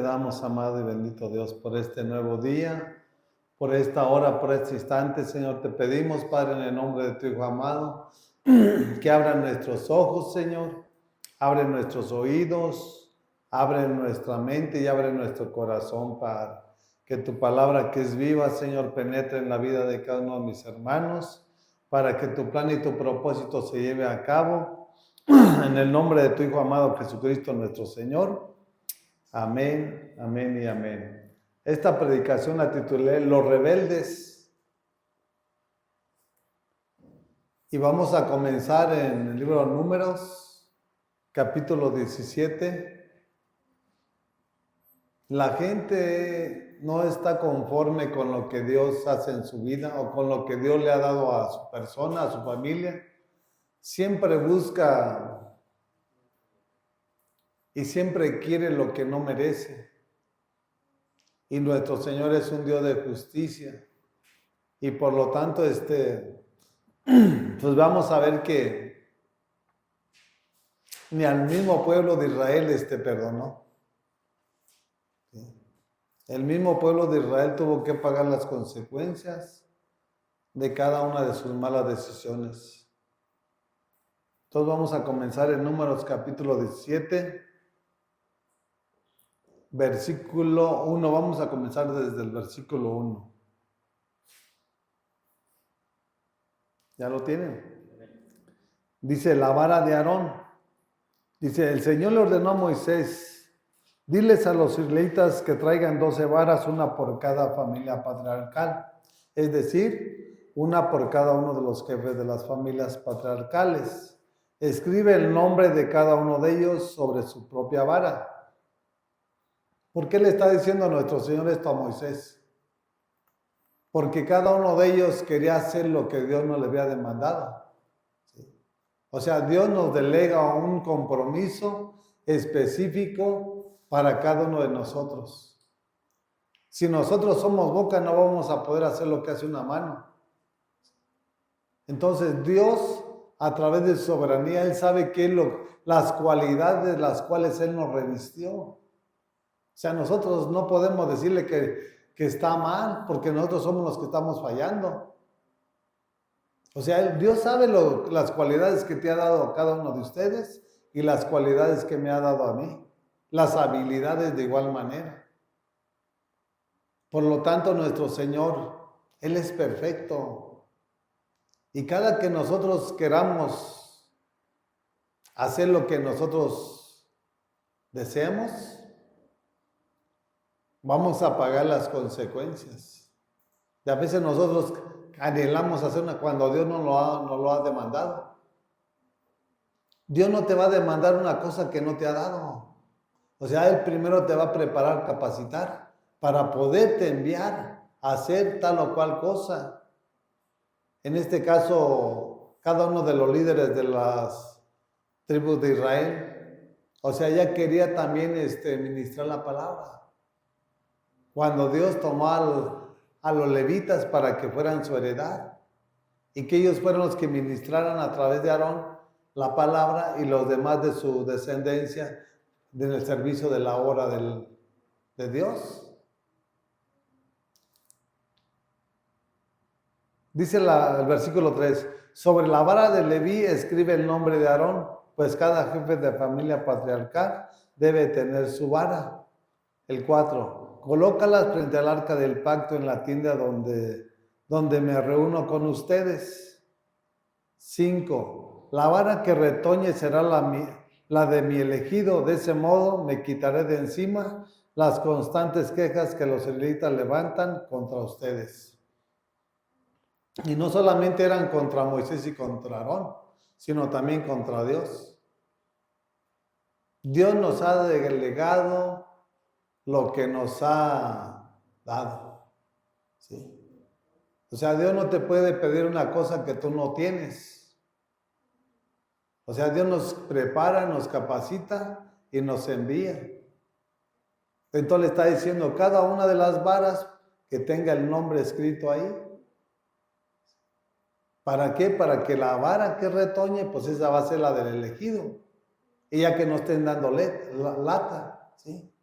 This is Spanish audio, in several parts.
damos, amado y bendito Dios, por este nuevo día, por esta hora, por este instante. Señor, te pedimos, Padre, en el nombre de tu Hijo amado, que abran nuestros ojos, Señor, abre nuestros oídos, abre nuestra mente y abre nuestro corazón, Padre. Que tu palabra, que es viva, Señor, penetre en la vida de cada uno de mis hermanos, para que tu plan y tu propósito se lleve a cabo. En el nombre de tu Hijo amado Jesucristo, nuestro Señor. Amén, amén y amén. Esta predicación la titulé Los Rebeldes. Y vamos a comenzar en el libro de Números, capítulo 17. La gente no está conforme con lo que Dios hace en su vida o con lo que Dios le ha dado a su persona, a su familia. Siempre busca y siempre quiere lo que no merece. Y nuestro Señor es un Dios de justicia. Y por lo tanto, pues vamos a ver que ni al mismo pueblo de Israel perdonó. El mismo pueblo de Israel tuvo que pagar las consecuencias de cada una de sus malas decisiones. Entonces vamos a comenzar en Números capítulo 17, versículo 1. Vamos a comenzar desde el versículo 1. ¿Ya lo tienen? Dice la vara de Aarón. Dice, el Señor le ordenó a Moisés: diles a los israelitas que traigan 12 varas, una por cada familia patriarcal, es decir, una por cada uno de los jefes de las familias patriarcales. Escribe el nombre de cada uno de ellos sobre su propia vara. ¿Por qué le está diciendo nuestro Señor esto a Moisés? Porque cada uno de ellos quería hacer lo que Dios no le había demandado. O sea, Dios nos delega un compromiso específico para cada uno de nosotros. Si nosotros somos boca, no vamos a poder hacer lo que hace una mano. Entonces Dios, a través de su soberanía, Él sabe qué es las cualidades las cuales Él nos revistió. O sea, nosotros no podemos decirle que está mal, porque nosotros somos los que estamos fallando. O sea, Dios sabe las cualidades que te ha dado a cada uno de ustedes y las cualidades que me ha dado a mí. Las habilidades de igual manera. Por lo tanto, nuestro Señor, Él es perfecto. Y cada que nosotros queramos hacer lo que nosotros deseamos, vamos a pagar las consecuencias. Y a veces nosotros anhelamos hacer cuando Dios no lo ha demandado. Dios no te va a demandar una cosa que no te ha dado. O sea, Él primero te va a preparar, capacitar, para poderte enviar a hacer tal o cual cosa. En este caso, cada uno de los líderes de las tribus de Israel, o sea, ya quería también ministrar la palabra. Cuando Dios tomó a los levitas para que fueran su heredad, y que ellos fueron los que ministraran a través de Aarón la palabra y los demás de su descendencia en el servicio de la obra de Dios. Dice el versículo 3, sobre la vara de Leví escribe el nombre de Aarón, pues cada jefe de familia patriarcal debe tener su vara. El 4, colócalas frente al arca del pacto en la tienda donde me reúno con ustedes. 5, la vara que retoñe será la de mi elegido, de ese modo me quitaré de encima las constantes quejas que los israelitas levantan contra ustedes. Y no solamente eran contra Moisés y contra Aarón, sino también contra Dios. Dios nos ha delegado lo que nos ha dado. ¿Sí? O sea, Dios no te puede pedir una cosa que tú no tienes. O sea, Dios nos prepara, nos capacita y nos envía. Entonces le está diciendo cada una de las varas que tenga el nombre escrito ahí. ¿Para qué? Para que la vara que retoñe, pues esa va a ser la del elegido. Y ya que no estén dando lata, ¿sí?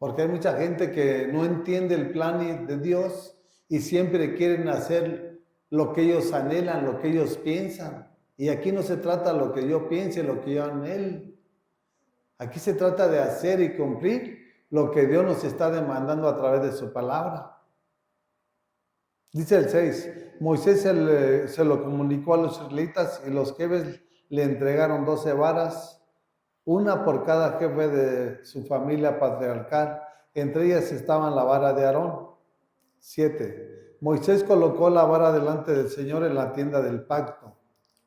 Porque hay mucha gente que no entiende el plan de Dios y siempre quieren hacer lo que ellos anhelan, lo que ellos piensan. Y aquí no se trata de lo que yo piense, lo que yo anhelo. Aquí se trata de hacer y cumplir lo que Dios nos está demandando a través de su palabra. Dice el 6, Moisés se lo comunicó a los israelitas y los jefes le entregaron 12 varas, una por cada jefe de su familia patriarcal. Entre ellas estaban la vara de Aarón. 7. Moisés colocó la vara delante del Señor en la tienda del pacto.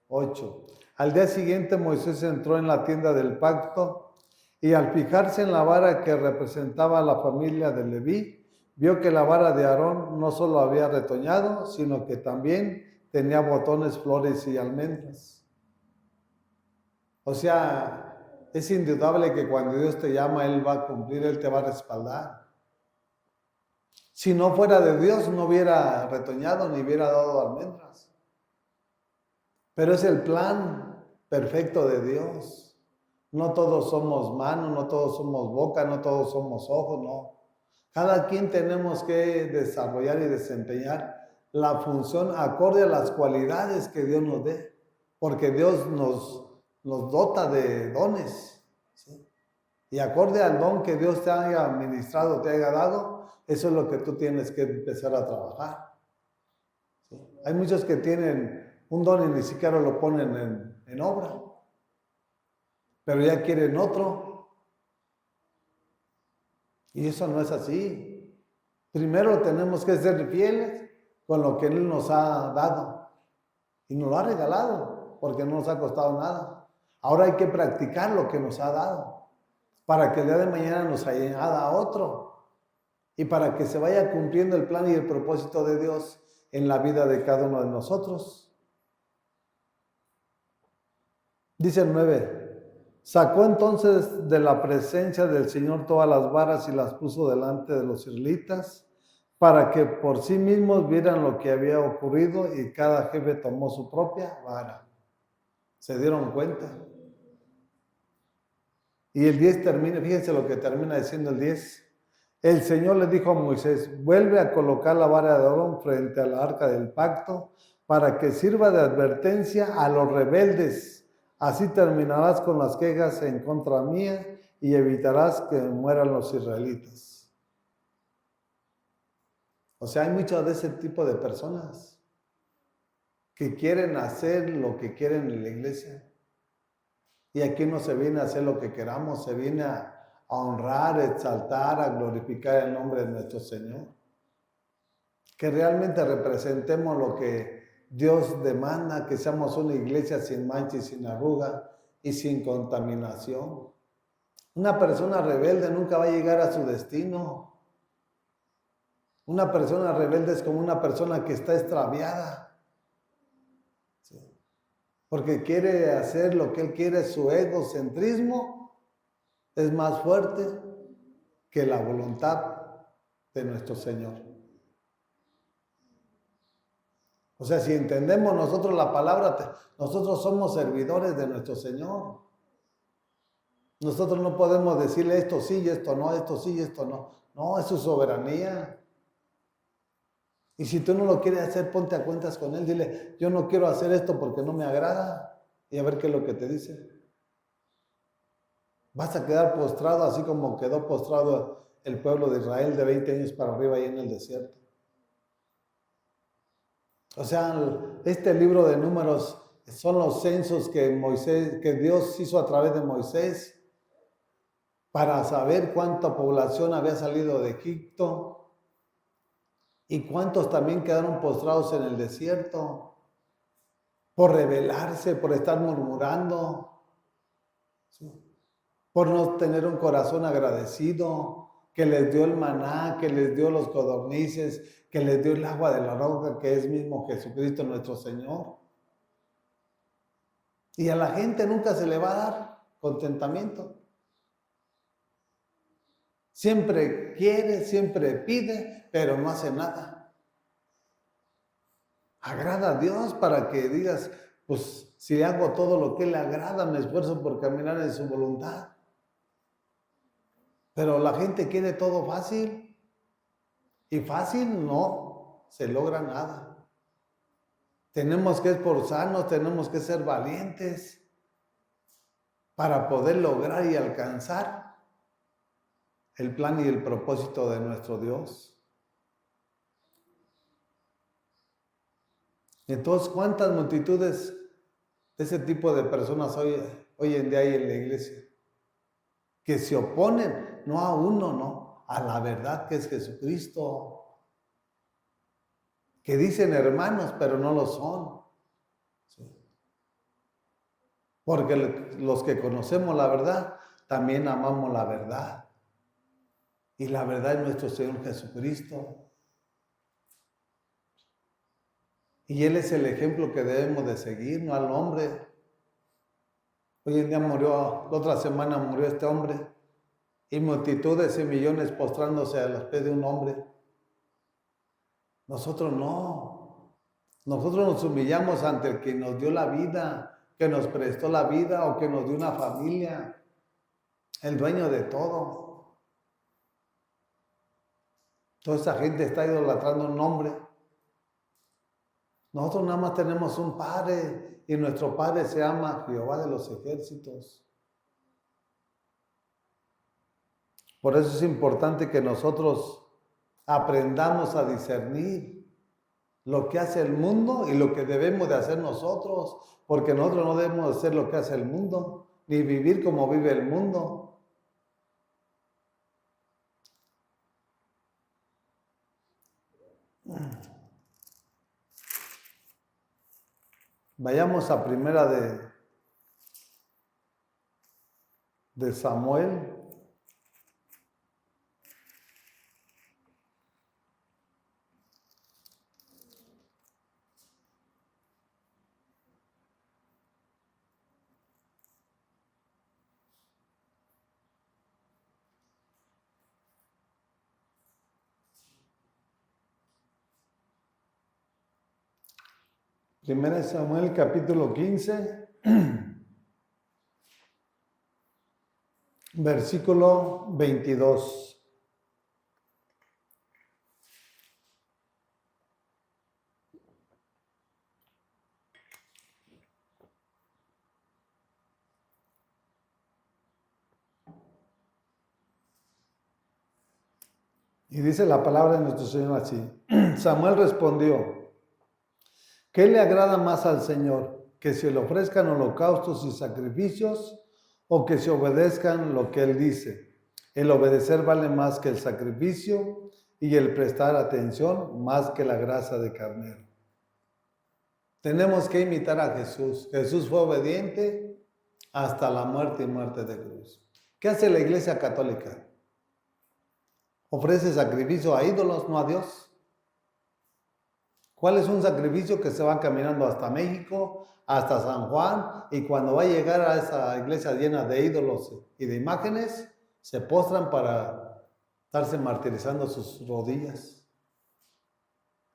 8. Al día siguiente Moisés entró en la tienda del pacto y al fijarse en la vara que representaba a la familia de Leví, vio que la vara de Aarón no solo había retoñado, sino que también tenía botones, flores y almendras. O sea, es indudable que cuando Dios te llama, Él va a cumplir, Él te va a respaldar. Si no fuera de Dios, no hubiera retoñado ni hubiera dado almendras. Pero es el plan perfecto de Dios. No todos somos manos, no todos somos boca, no todos somos ojos, no. Cada quien tenemos que desarrollar y desempeñar la función acorde a las cualidades que Dios nos dé. Porque Dios nos dota de dones, ¿sí? Y acorde al don que Dios te haya administrado, te haya dado, eso es lo que tú tienes que empezar a trabajar, ¿sí? Hay muchos que tienen un don y ni siquiera lo ponen en obra, pero ya quieren otro. Y eso no es así. Primero tenemos que ser fieles con lo que Él nos ha dado. Y nos lo ha regalado, porque no nos ha costado nada. Ahora hay que practicar lo que nos ha dado, para que el día de mañana nos añada otro. Y para que se vaya cumpliendo el plan y el propósito de Dios en la vida de cada uno de nosotros. Dice el 9. Sacó entonces de la presencia del Señor todas las varas y las puso delante de los israelitas para que por sí mismos vieran lo que había ocurrido, y cada jefe tomó su propia vara. ¿Se dieron cuenta? Y el 10 termina, fíjense lo que termina diciendo el 10. El Señor le dijo a Moisés: vuelve a colocar la vara de Aarón frente a la arca del pacto para que sirva de advertencia a los rebeldes. Así terminarás con las quejas en contra mía y evitarás que mueran los israelitas. O sea, hay muchos de ese tipo de personas que quieren hacer lo que quieren en la iglesia. Y aquí no se viene a hacer lo que queramos, se viene a honrar, a exaltar, a glorificar el nombre de nuestro Señor. Que realmente representemos lo que Dios demanda, que seamos una iglesia sin mancha y sin arruga y sin contaminación. Una persona rebelde nunca va a llegar a su destino. Una persona rebelde es como una persona que está extraviada, ¿sí? Porque quiere hacer lo que él quiere, su egocentrismo es más fuerte que la voluntad de nuestro Señor. O sea, si entendemos nosotros la palabra, nosotros somos servidores de nuestro Señor. Nosotros no podemos decirle esto sí y esto no, esto sí y esto no. No, es su soberanía. Y si tú no lo quieres hacer, ponte a cuentas con Él. Dile: yo no quiero hacer esto porque no me agrada. Y a ver qué es lo que te dice. Vas a quedar postrado así como quedó postrado el pueblo de Israel de 20 años para arriba ahí en el desierto. O sea, este libro de Números son los censos que Dios hizo a través de Moisés para saber cuánta población había salido de Egipto y cuántos también quedaron postrados en el desierto por rebelarse, por estar murmurando, ¿sí? Por no tener un corazón agradecido, que les dio el maná, que les dio los codornices, que les dio el agua de la roca, que es mismo Jesucristo nuestro Señor. Y a la gente nunca se le va a dar contentamiento. Siempre quiere, siempre pide, pero no hace nada. Agrada a Dios para que digas: pues si hago todo lo que le agrada, me esfuerzo por caminar en su voluntad. Pero la gente quiere todo fácil y fácil no se logra nada. Tenemos que esforzarnos, tenemos que ser valientes para poder lograr y alcanzar el plan y el propósito de nuestro Dios. Entonces, ¿cuántas multitudes de ese tipo de personas hoy en día hay en la iglesia? Que se oponen, no a uno, no, a la verdad que es Jesucristo. Que dicen hermanos, pero no lo son. ¿Sí? Porque los que conocemos la verdad, también amamos la verdad. Y la verdad es nuestro Señor Jesucristo. Y Él es el ejemplo que debemos de seguir, no al hombre. Hoy en día murió, la otra semana murió este hombre. Y multitudes y millones postrándose a los pies de un hombre. Nosotros no. Nosotros nos humillamos ante el que nos dio la vida, que nos prestó la vida o que nos dio una familia. El dueño de todo. Toda esa gente está idolatrando un nombre. Nosotros nada más tenemos un Padre y nuestro Padre se llama Jehová de los ejércitos. Por eso es importante que nosotros aprendamos a discernir lo que hace el mundo y lo que debemos de hacer nosotros, porque nosotros no debemos hacer lo que hace el mundo, ni vivir como vive el mundo. Vayamos a primera de Samuel. Primera de Samuel capítulo 15, versículo 22. Y dice la palabra de nuestro Señor así. Samuel respondió: ¿qué le agrada más al Señor? ¿Que se le ofrezcan holocaustos y sacrificios o que se obedezcan lo que Él dice? El obedecer vale más que el sacrificio y el prestar atención más que la grasa de carnero. Tenemos que imitar a Jesús. Jesús fue obediente hasta la muerte y muerte de cruz. ¿Qué hace la Iglesia Católica? Ofrece sacrificio a ídolos, no a Dios. ¿Cuál es un sacrificio que se va caminando hasta México, hasta San Juan, y cuando va a llegar a esa iglesia llena de ídolos y de imágenes, se postran para estarse martirizando sus rodillas?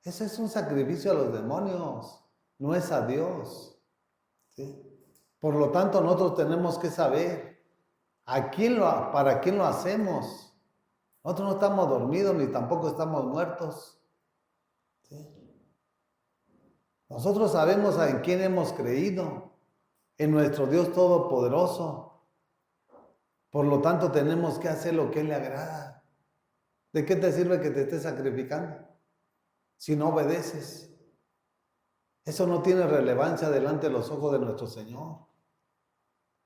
Ese es un sacrificio a los demonios, no es a Dios. ¿Sí? Por lo tanto, nosotros tenemos que saber para quién lo hacemos. Nosotros no estamos dormidos ni tampoco estamos muertos. ¿Sí? Nosotros sabemos en quién hemos creído, en nuestro Dios Todopoderoso. Por lo tanto, tenemos que hacer lo que Él le agrada. ¿De qué te sirve que te estés sacrificando si no obedeces? Eso no tiene relevancia delante de los ojos de nuestro Señor.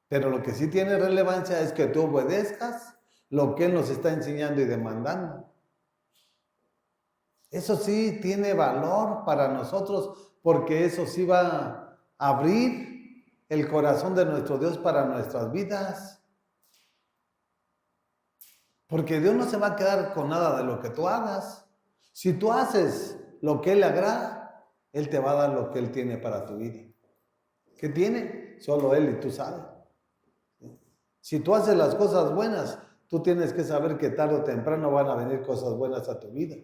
Pero lo que sí tiene relevancia es que tú obedezcas lo que Él nos está enseñando y demandando. Eso sí tiene valor para nosotros, porque eso sí va a abrir el corazón de nuestro Dios para nuestras vidas. Porque Dios no se va a quedar con nada de lo que tú hagas. Si tú haces lo que Él le agrada, Él te va a dar lo que Él tiene para tu vida. ¿Qué tiene? Solo Él y tú sabes. Si tú haces las cosas buenas, tú tienes que saber que tarde o temprano van a venir cosas buenas a tu vida.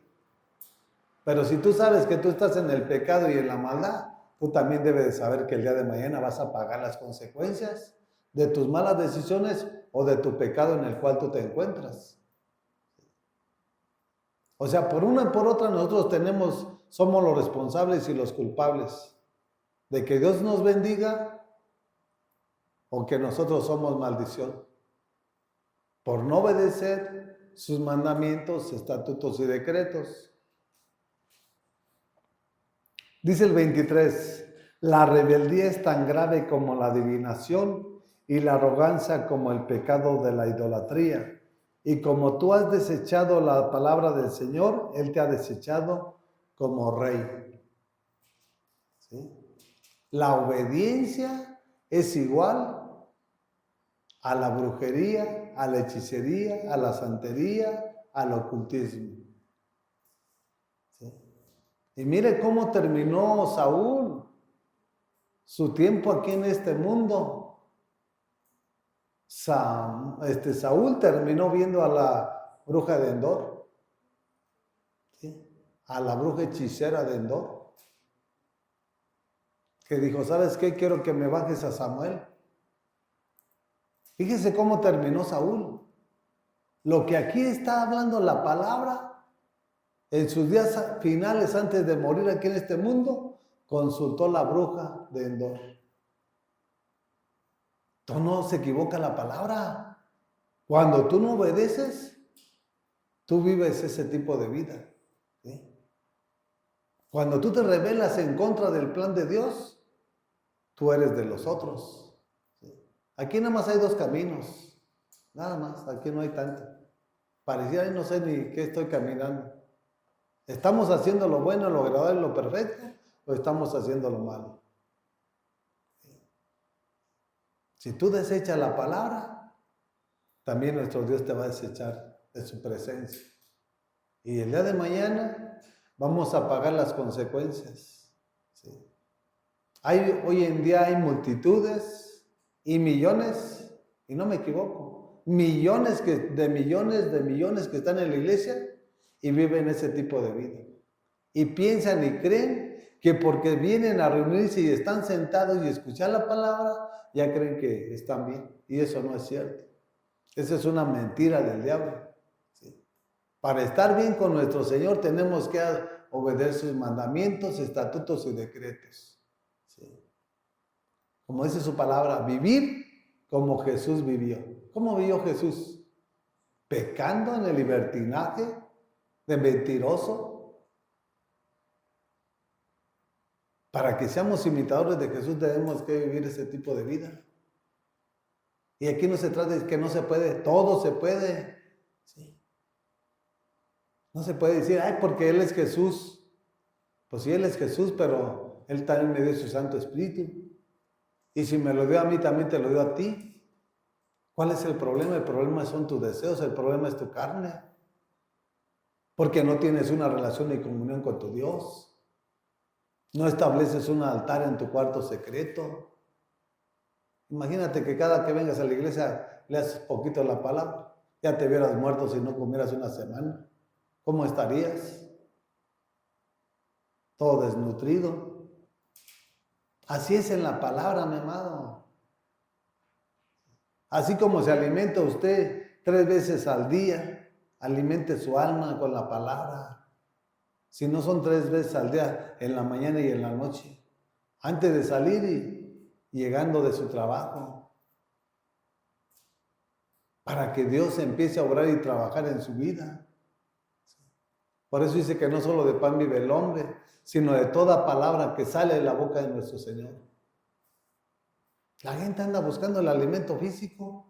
Pero si tú sabes que tú estás en el pecado y en la maldad, tú también debes de saber que el día de mañana vas a pagar las consecuencias de tus malas decisiones o de tu pecado en el cual tú te encuentras. O sea, por una y por otra nosotros somos los responsables y los culpables de que Dios nos bendiga o que nosotros somos maldición por no obedecer sus mandamientos, estatutos y decretos. Dice el 23, la rebeldía es tan grave como la adivinación y la arrogancia como el pecado de la idolatría. Y como tú has desechado la palabra del Señor, Él te ha desechado como rey. ¿Sí? La obediencia es igual a la brujería, a la hechicería, a la santería, al ocultismo. ¿Sí? Y mire cómo terminó Saúl su tiempo aquí en este mundo. Saúl terminó viendo a la bruja de Endor, ¿sí? A la bruja hechicera de Endor, que dijo, ¿sabes qué? Quiero que me bajes a Samuel. Fíjese cómo terminó Saúl. Lo que aquí está hablando la palabra, en sus días finales antes de morir aquí en este mundo, consultó la bruja de Endor. Tú no se equivoca la palabra. Cuando tú no obedeces, tú vives ese tipo de vida. ¿Sí? Cuando tú te rebelas en contra del plan de Dios, tú eres de los otros. ¿Sí? Aquí nada más hay dos caminos. Nada más, aquí no hay tanto. Pareciera no sé ni qué estoy caminando. ¿Estamos haciendo lo bueno, lo agradable, lo perfecto? ¿O estamos haciendo lo malo? Si tú desechas la palabra, también nuestro Dios te va a desechar de su presencia. Y el día de mañana vamos a pagar las consecuencias. ¿Sí? Hoy en día hay multitudes y millones, y no me equivoco, millones que están en la iglesia y viven ese tipo de vida. Y piensan y creen que porque vienen a reunirse y están sentados y escuchar la palabra, ya creen que están bien. Y eso no es cierto. Esa es una mentira del diablo. ¿Sí? Para estar bien con nuestro Señor tenemos que obedecer sus mandamientos, estatutos y decretos. ¿Sí? Como dice su palabra, vivir como Jesús vivió. ¿Cómo vivió Jesús? Pecando en el libertinaje, de mentiroso. Para que seamos imitadores de Jesús debemos que vivir ese tipo de vida. Y aquí no se trata de que no se puede, todo se puede. ¿Sí? No se puede decir, ay, porque Él es Jesús. Pues sí, Él es Jesús, pero Él también me dio su Santo Espíritu. Y si me lo dio a mí, también te lo dio a ti. ¿Cuál es el problema? El problema son tus deseos, el problema es tu carne. Porque no tienes una relación y comunión con tu Dios. No estableces un altar en tu cuarto secreto. Imagínate que cada que vengas a la iglesia le haces poquito la palabra. Ya te hubieras muerto si no comieras una semana. ¿Cómo estarías? Todo desnutrido. Así es en la palabra, mi amado. Así como se alimenta usted 3 veces al día, alimente su alma con la palabra. Si no son 3 veces al día, en la mañana y en la noche. Antes de salir y llegando de su trabajo. Para que Dios empiece a obrar y trabajar en su vida. Por eso dice que no solo de pan vive el hombre, sino de toda palabra que sale de la boca de nuestro Señor. La gente anda buscando el alimento físico,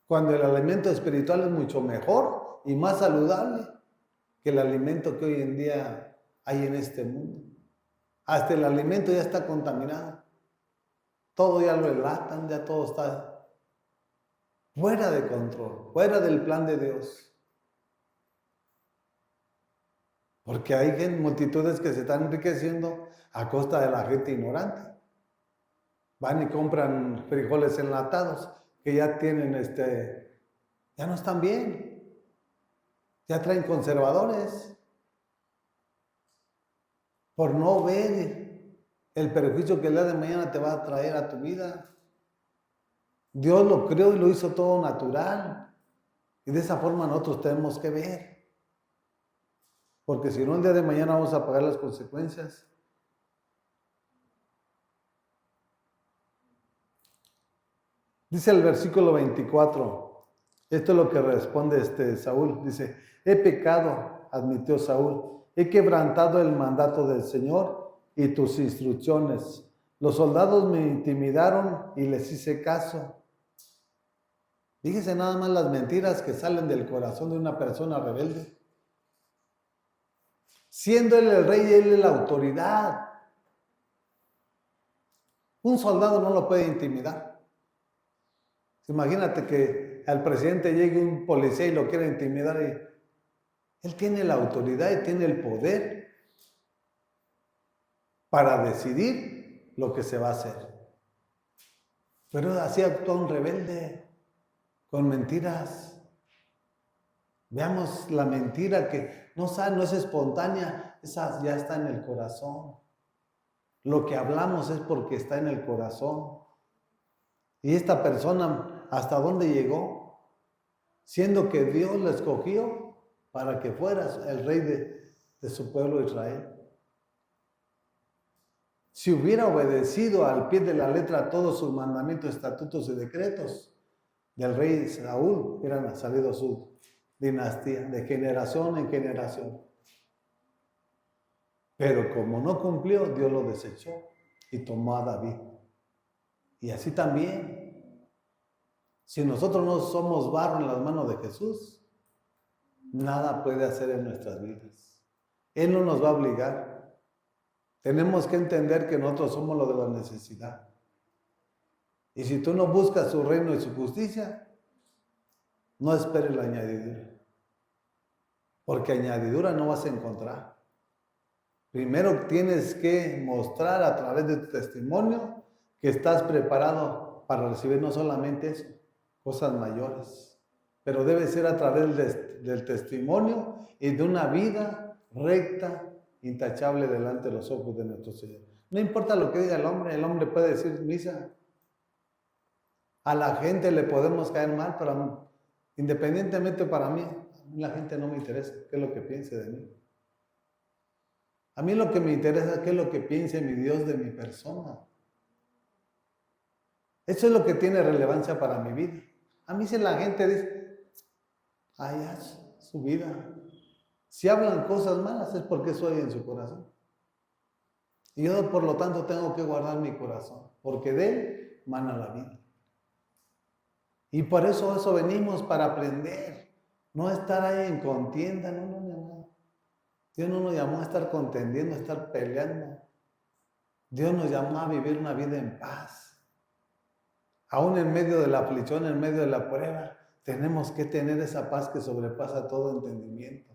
cuando el alimento espiritual es mucho mejor y más saludable que el alimento que hoy en día hay en este mundo. Hasta el alimento ya está contaminado. Todo ya lo enlatan, ya todo está fuera de control, fuera del plan de Dios. Porque hay multitudes que se están enriqueciendo a costa de la gente ignorante. Van y compran frijoles enlatados que ya tienen ya no están bien. Ya traen conservadores. Por no ver el perjuicio que el día de mañana te va a traer a tu vida. Dios lo creó y lo hizo todo natural. Y de esa forma nosotros tenemos que ver. porque si no, el día de mañana vamos a pagar las consecuencias. Dice el versículo 24, esto es lo que responde Saúl, dice, he pecado, admitió Saúl, he quebrantado el mandato del Señor y tus instrucciones. Los soldados me intimidaron y les hice caso. Fíjese nada más las mentiras que salen del corazón de una persona rebelde. Siendo él el rey, él es la autoridad. Un soldado no lo puede intimidar. Imagínate que al presidente llegue un policía y lo quiera intimidar y él tiene la autoridad y tiene el poder para decidir lo que se va a hacer. Pero así actúa un rebelde, con mentiras. Veamos la mentira que no es espontánea, esa ya está en el corazón. Lo que hablamos es porque está en el corazón. Y esta persona, ¿hasta dónde llegó? Siendo que Dios la escogió para que fueras el rey de su pueblo Israel. Si hubiera obedecido al pie de la letra todos sus mandamientos, estatutos y decretos del rey Saúl, hubieran salido su dinastía de generación en generación. Pero como no cumplió, Dios lo desechó y tomó a David. Y así también, si nosotros no somos barro en las manos de Jesús, nada puede hacer en nuestras vidas. Él no nos va a obligar. Tenemos que entender que nosotros somos lo de la necesidad. Y si tú no buscas su reino y su justicia, no esperes la añadidura. Porque añadidura no vas a encontrar. Primero tienes que mostrar a través de tu testimonio que estás preparado para recibir no solamente eso, cosas mayores. Pero debe ser a través del testimonio y de una vida recta, intachable delante de los ojos de nuestro Señor. No importa lo que diga el hombre puede decir misa. A la gente le podemos caer mal, pero independientemente para mí, la gente no me interesa qué es lo que piense de mí. A mí lo que me interesa es qué es lo que piense mi Dios de mi persona. Eso es lo que tiene relevancia para mi vida. A mí si la gente dice, ay, su vida. Si hablan cosas malas es porque eso hay en su corazón. Y yo por lo tanto tengo que guardar mi corazón, porque de él mana la vida. Y por eso venimos para aprender, no estar ahí en contienda, no. Dios no nos llamó a estar contendiendo, a estar peleando. Dios nos llamó a vivir una vida en paz. Aún en medio de la aflicción, en medio de la prueba, tenemos que tener esa paz que sobrepasa todo entendimiento.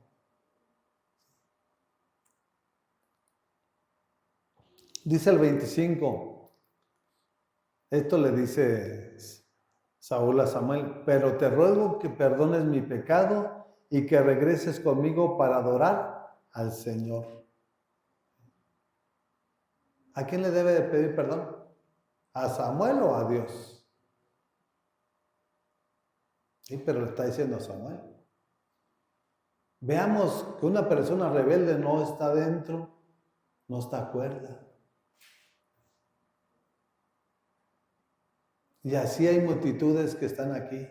Dice el 25, esto le dice Saúl a Samuel, pero te ruego que perdones mi pecado y que regreses conmigo para adorar al Señor. ¿A quién le debe de pedir perdón? ¿A Samuel o a Dios? Sí, pero le está diciendo a Samuel. Veamos que una persona rebelde no está dentro, no está cuerda. Y así hay multitudes que están aquí,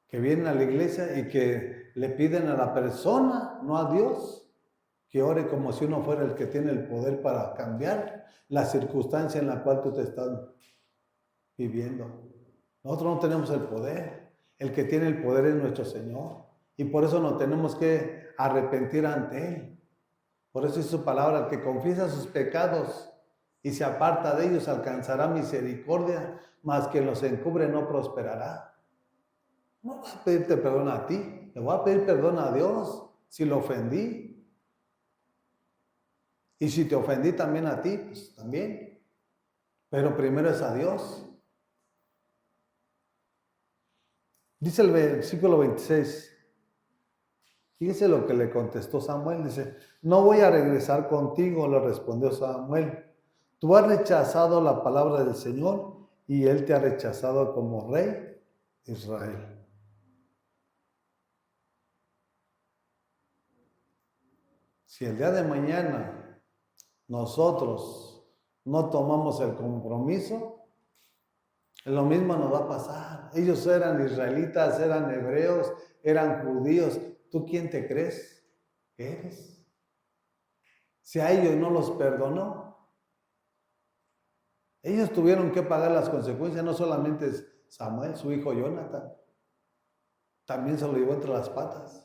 que vienen a la iglesia y que le piden a la persona, no a Dios, que ore como si uno fuera el que tiene el poder para cambiar la circunstancia en la cual tú te estás viviendo. Nosotros no tenemos el poder. El que tiene el poder es nuestro Señor. Y por eso nos tenemos que arrepentir ante Él. Por eso es su palabra, el que confiesa sus pecados y se aparta de ellos alcanzará misericordia, mas que los encubre no prosperará. No voy a pedirte perdón a ti, le voy a pedir perdón a Dios si lo ofendí. Y si te ofendí también a ti, pues también. Pero primero es a Dios. Dice el versículo 26. Fíjese lo que le contestó Samuel. Dice, no voy a regresar contigo, le respondió Samuel. Tú has rechazado la palabra del Señor y Él te ha rechazado como rey de Israel. si el día de mañana nosotros no tomamos el compromiso, lo mismo nos va a pasar. Ellos eran israelitas, eran hebreos, eran judíos. ¿Tú quién te crees que eres? Si a ellos no los perdonó, ellos tuvieron que pagar las consecuencias, no solamente Samuel, su hijo Jonathan, también se lo llevó entre las patas.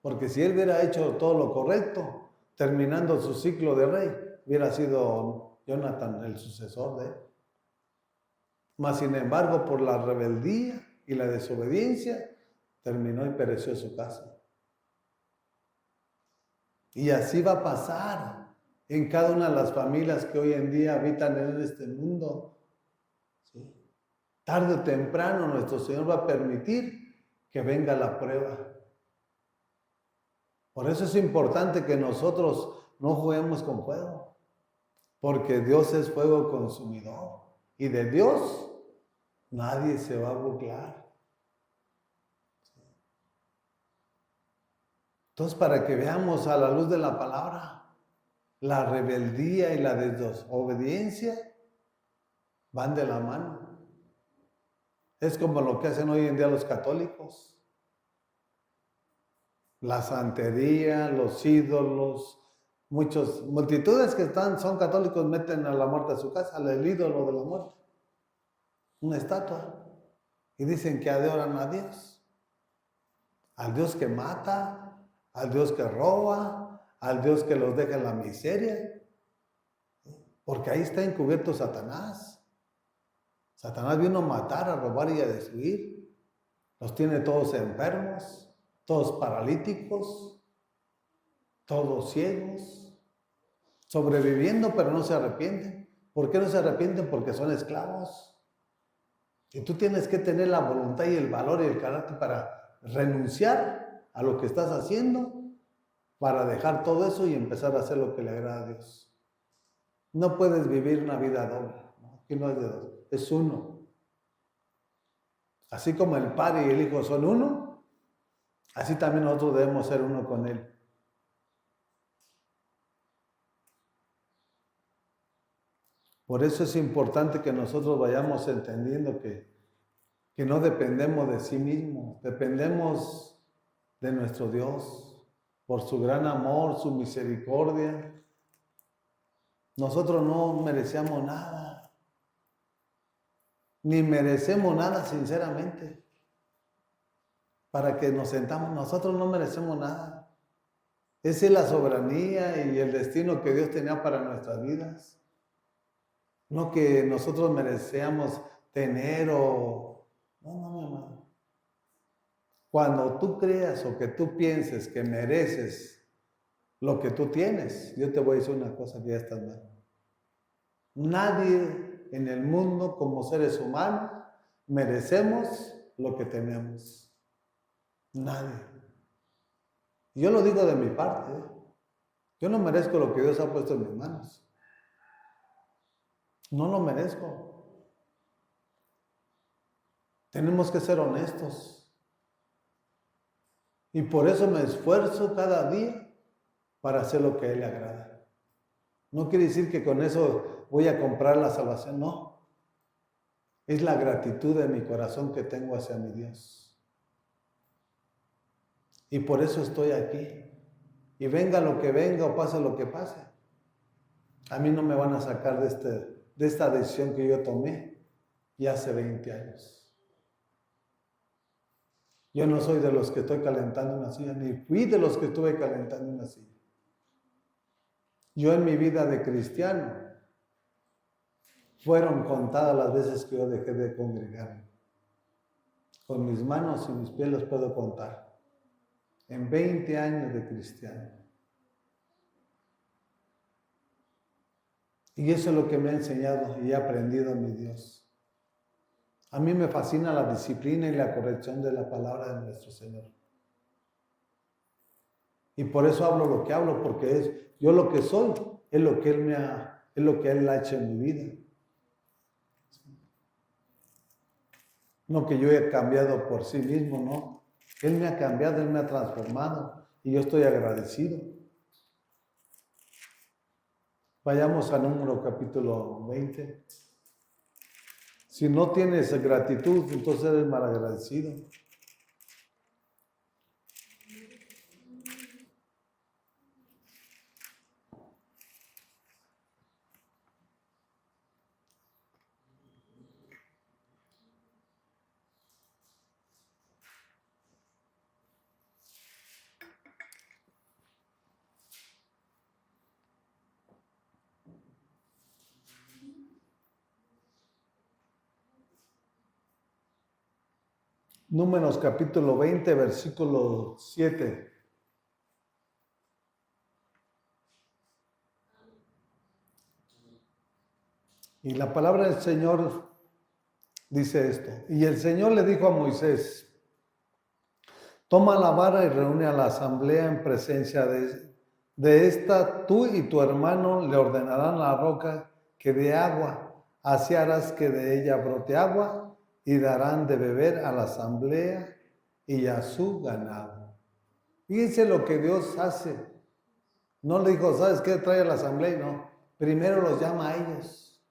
Porque si él hubiera hecho todo lo correcto, terminando su ciclo de rey, hubiera sido Jonathan el sucesor de él. Mas, sin embargo, por la rebeldía y la desobediencia, terminó y pereció su casa. Y así va a pasar en cada una de las familias que hoy en día habitan en este mundo. ¿Sí? Tarde o temprano nuestro Señor va a permitir que venga la prueba. Por eso es importante que nosotros no juguemos con fuego, porque Dios es fuego consumidor y de Dios nadie se va a burlar. Entonces, para que veamos a la luz de la palabra, la rebeldía y la desobediencia van de la mano. Es como lo que hacen hoy en día los católicos. La santería, los ídolos, multitudes que son católicos meten a la muerte a su casa, al ídolo de la muerte, una estatua, y dicen que adoran a Dios, al Dios que mata, al Dios que roba, al Dios que los deja en la miseria, porque ahí está encubierto Satanás. Satanás vino a matar, a robar y a destruir, los tiene todos enfermos, todos paralíticos, todos ciegos, sobreviviendo pero no se arrepienten. ¿Por qué no se arrepienten? Porque son esclavos. Y tú tienes que tener la voluntad y el valor y el carácter para renunciar a lo que estás haciendo, para dejar todo eso y empezar a hacer lo que le agrada a Dios. No puedes vivir una vida doble, ¿no? Aquí no es de dos, es uno. Así como el Padre y el Hijo son uno, así también nosotros debemos ser uno con Él. Por eso es importante que nosotros vayamos entendiendo que no dependemos de sí mismos, dependemos de nuestro Dios, por su gran amor, su misericordia. Nosotros no merecemos nada, ni merecemos nada sinceramente. Para que nos sentamos, nosotros no merecemos nada. Esa es la soberanía y el destino que Dios tenía para nuestras vidas. No que nosotros merecíamos tener o... No, mi hermano. Cuando tú creas o que tú pienses que mereces lo que tú tienes, yo te voy a decir una cosa que ya estás mal. Nadie en el mundo como seres humanos merecemos lo que tenemos. Nadie. Yo lo digo de mi parte. Yo no merezco lo que Dios ha puesto en mis manos. No lo merezco. Tenemos que ser honestos. Y por eso me esfuerzo cada día para hacer lo que a Él le agrada. No quiere decir que con eso voy a comprar la salvación, no. Es la gratitud de mi corazón que tengo hacia mi Dios. Y por eso estoy aquí. Y venga lo que venga o pase lo que pase. A mí no me van a sacar de esta decisión que yo tomé ya hace 20 años. Yo no soy de los que estoy calentando una silla, ni fui de los que estuve calentando una silla. Yo en mi vida de cristiano, fueron contadas las veces que yo dejé de congregarme. Con mis manos y mis pies los puedo contar. En 20 años de cristiano. Y eso es lo que me ha enseñado y he aprendido mi Dios. A mí me fascina la disciplina y la corrección de la palabra de nuestro Señor. Y por eso hablo lo que hablo, porque yo lo que soy es lo que Él ha hecho en mi vida. No que yo haya cambiado por sí mismo, no. Él me ha cambiado, Él me ha transformado y yo estoy agradecido. Vayamos a Número capítulo 20. Si no tienes gratitud, entonces eres malagradecido. Números capítulo 20, versículo 7. Y la palabra del Señor dice esto. Y el Señor le dijo a Moisés: toma la vara y reúne a la asamblea en presencia de esta. Tú y tu hermano le ordenarán a la roca que dé agua. Así harás que de ella brote agua, y darán de beber a la asamblea y a su ganado. Fíjense lo que Dios hace. No le dijo, ¿sabes qué? Trae a la asamblea. No, primero los llama a ellos,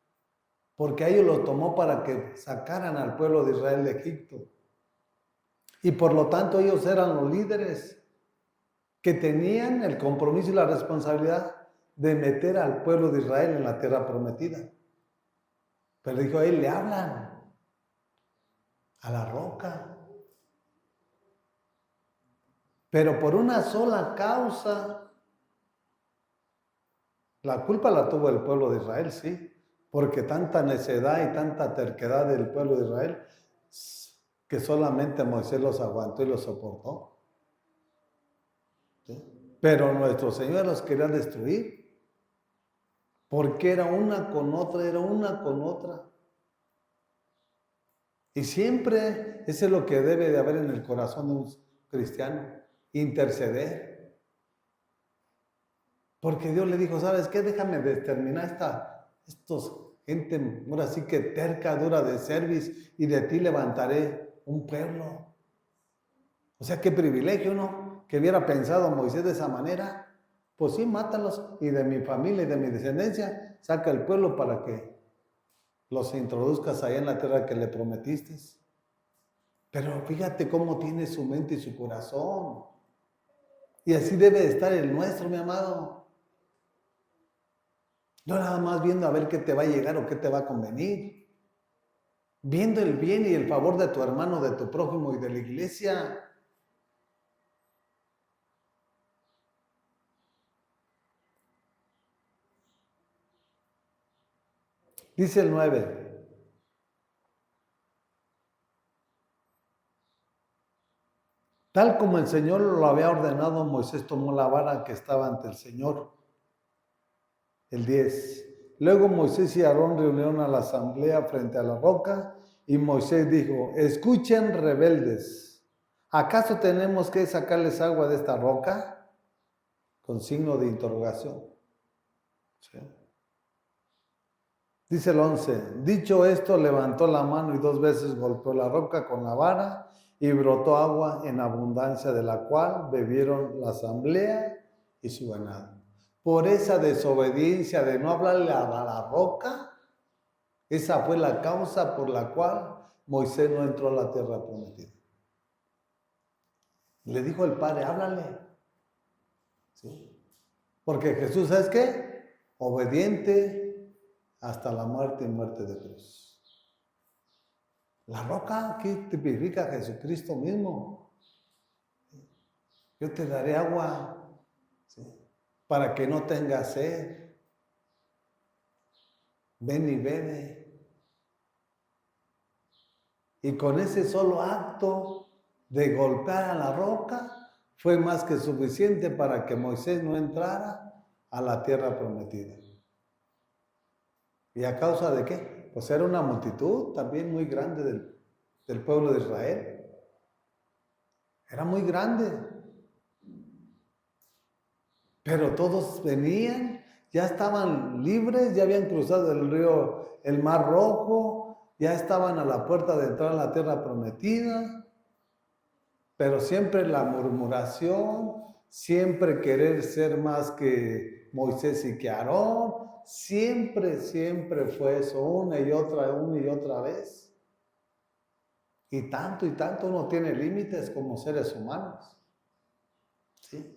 porque a ellos los tomó para que sacaran al pueblo de Israel de Egipto. Y por lo tanto ellos eran los líderes que tenían el compromiso y la responsabilidad de meter al pueblo de Israel en la tierra prometida. Pero dijo, a él le hablan a la roca. Pero por una sola causa, la culpa la tuvo el pueblo de Israel, sí, porque tanta necedad y tanta terquedad del pueblo de Israel, que solamente Moisés los aguantó y los soportó. ¿Sí? Pero nuestro Señor los quería destruir, porque era una con otra, era una con otra. Y siempre eso es lo que debe de haber en el corazón de un cristiano, interceder. Porque Dios le dijo, ¿sabes qué? Déjame determinar estos gente, ahora sí que terca, dura de cerviz, y de ti levantaré un pueblo. O sea, qué privilegio, ¿no? Que hubiera pensado Moisés de esa manera. Pues sí, mátalos, y de mi familia y de mi descendencia, saca el pueblo para que los introduzcas allá en la tierra que le prometiste. Pero fíjate cómo tiene su mente y su corazón. Y así debe de estar el nuestro, mi amado. No nada más viendo a ver qué te va a llegar o qué te va a convenir. Viendo el bien y el favor de tu hermano, de tu prójimo y de la iglesia. Dice el 9. Tal como el Señor lo había ordenado, Moisés tomó la vara que estaba ante el Señor. El 10. Luego Moisés y Aarón reunieron a la asamblea frente a la roca, y Moisés dijo, escuchen, rebeldes, ¿acaso tenemos que sacarles agua de esta roca? Con signo de interrogación. ¿Sí? Dice el 11, dicho esto, levantó la mano y 2 veces golpeó la roca con la vara, y brotó agua en abundancia, de la cual bebieron la asamblea y su ganado. Por esa desobediencia de no hablarle a la roca, esa fue la causa por la cual Moisés no entró a la tierra prometida. Le dijo el Padre, háblale. ¿Sí? Porque Jesús, ¿sabes qué? Obediente hasta la muerte y muerte de cruz. La roca aquí tipifica a Jesucristo mismo. Yo te daré agua, ¿sí?, para que no tengas sed. Ven y bebe. Y con ese solo acto de golpear a la roca fue más que suficiente para que Moisés no entrara a la tierra prometida. ¿Y a causa de qué? Pues era una multitud también muy grande del pueblo de Israel. Era muy grande. Pero todos venían, ya estaban libres, ya habían cruzado el río, el Mar Rojo, ya estaban a la puerta de entrar a la tierra prometida. Pero siempre la murmuración, siempre querer ser más que Moisés y que Aarón, siempre fue eso, una y otra vez. Y tanto uno tiene límites como seres humanos. ¿Sí?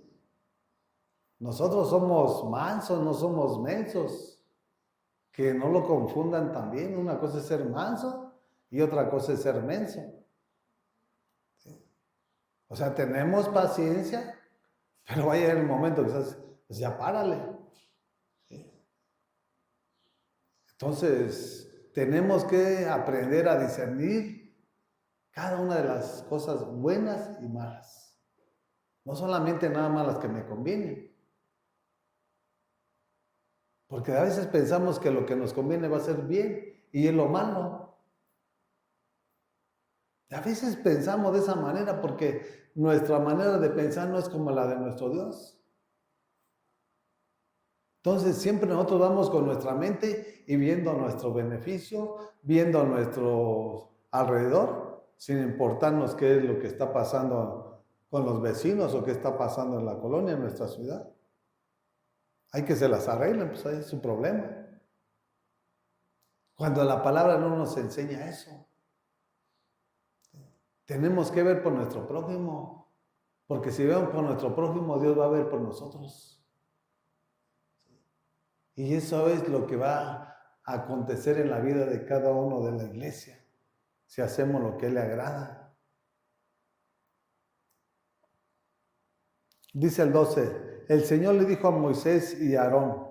Nosotros somos mansos, no somos mensos. Que no lo confundan también. Una cosa es ser manso y otra cosa es ser menso. ¿Sí? O sea, tenemos paciencia, pero va a llegar el momento que pues ya párale. ¿Sí? Entonces, tenemos que aprender a discernir cada una de las cosas buenas y malas. No solamente nada más las que me convienen. Porque a veces pensamos que lo que nos conviene va a ser bien y es lo malo. A veces pensamos de esa manera porque nuestra manera de pensar no es como la de nuestro Dios. Entonces siempre nosotros vamos con nuestra mente y viendo nuestro beneficio, viendo a nuestro alrededor, sin importarnos qué es lo que está pasando con los vecinos o qué está pasando en la colonia, en nuestra ciudad. Hay que se las arreglen, pues ahí es su problema. Cuando la palabra no nos enseña eso. Tenemos que ver por nuestro prójimo, porque si vemos por nuestro prójimo, Dios va a ver por nosotros. Y eso es lo que va a acontecer en la vida de cada uno de la iglesia, si hacemos lo que le agrada. Dice el 12, el Señor le dijo a Moisés y a Aarón,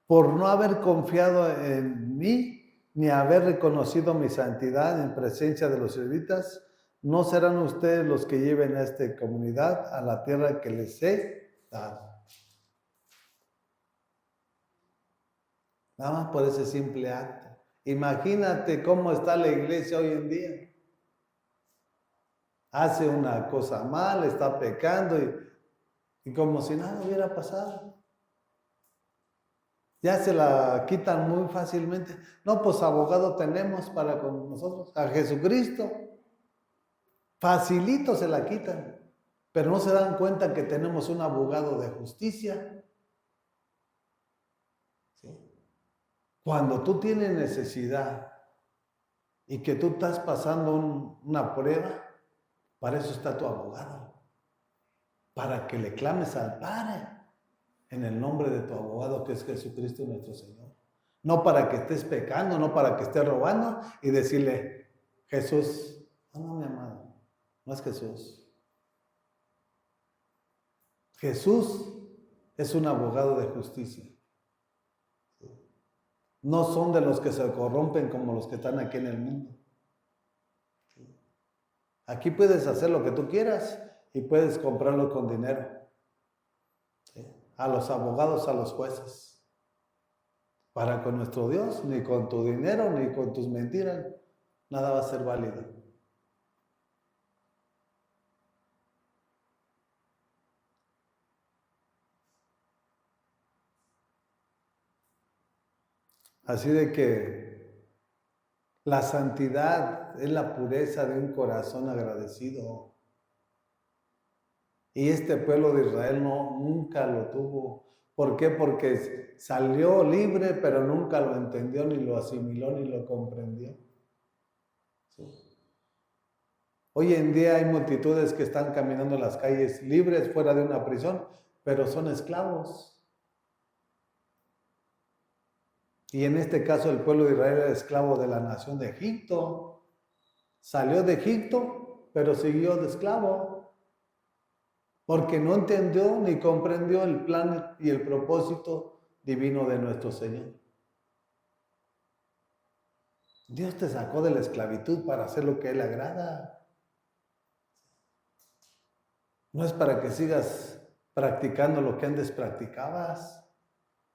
por no haber confiado en mí, ni haber reconocido mi santidad en presencia de los israelitas, no serán ustedes los que lleven a esta comunidad a la tierra que les he dado. Nada más por ese simple acto. Imagínate cómo está la iglesia hoy en día. Hace una cosa mal, está pecando y como si nada hubiera pasado. Ya se la quitan muy fácilmente. No, pues abogado tenemos para con nosotros, a Jesucristo. Facilito se la quitan, pero no se dan cuenta que tenemos un abogado de justicia. ¿Sí? Cuando tú tienes necesidad y que tú estás pasando una prueba, para eso está tu abogado, para que le clames al Padre en el nombre de tu abogado que es Jesucristo nuestro Señor. No para que estés pecando, no para que estés robando y decirle, Jesús, no, mi amado, no es Jesús. Jesús es un abogado de justicia. No son de los que se corrompen como los que están aquí en el mundo. Aquí puedes hacer lo que tú quieras y puedes comprarlo con dinero. A los abogados, a los jueces. Para con nuestro Dios, ni con tu dinero, ni con tus mentiras, nada va a ser válido. Así de que la santidad es la pureza de un corazón agradecido. Y este pueblo de Israel nunca lo tuvo. ¿Por qué? Porque salió libre, pero nunca lo entendió, ni lo asimiló, ni lo comprendió. ¿Sí? Hoy en día hay multitudes que están caminando en las calles libres fuera de una prisión, pero son esclavos. Y en este caso el pueblo de Israel era esclavo de la nación de Egipto. Salió de Egipto, pero siguió de esclavo. Porque no entendió ni comprendió el plan y el propósito divino de nuestro Señor. Dios te sacó de la esclavitud para hacer lo que a Él le agrada. No es para que sigas practicando lo que antes practicabas.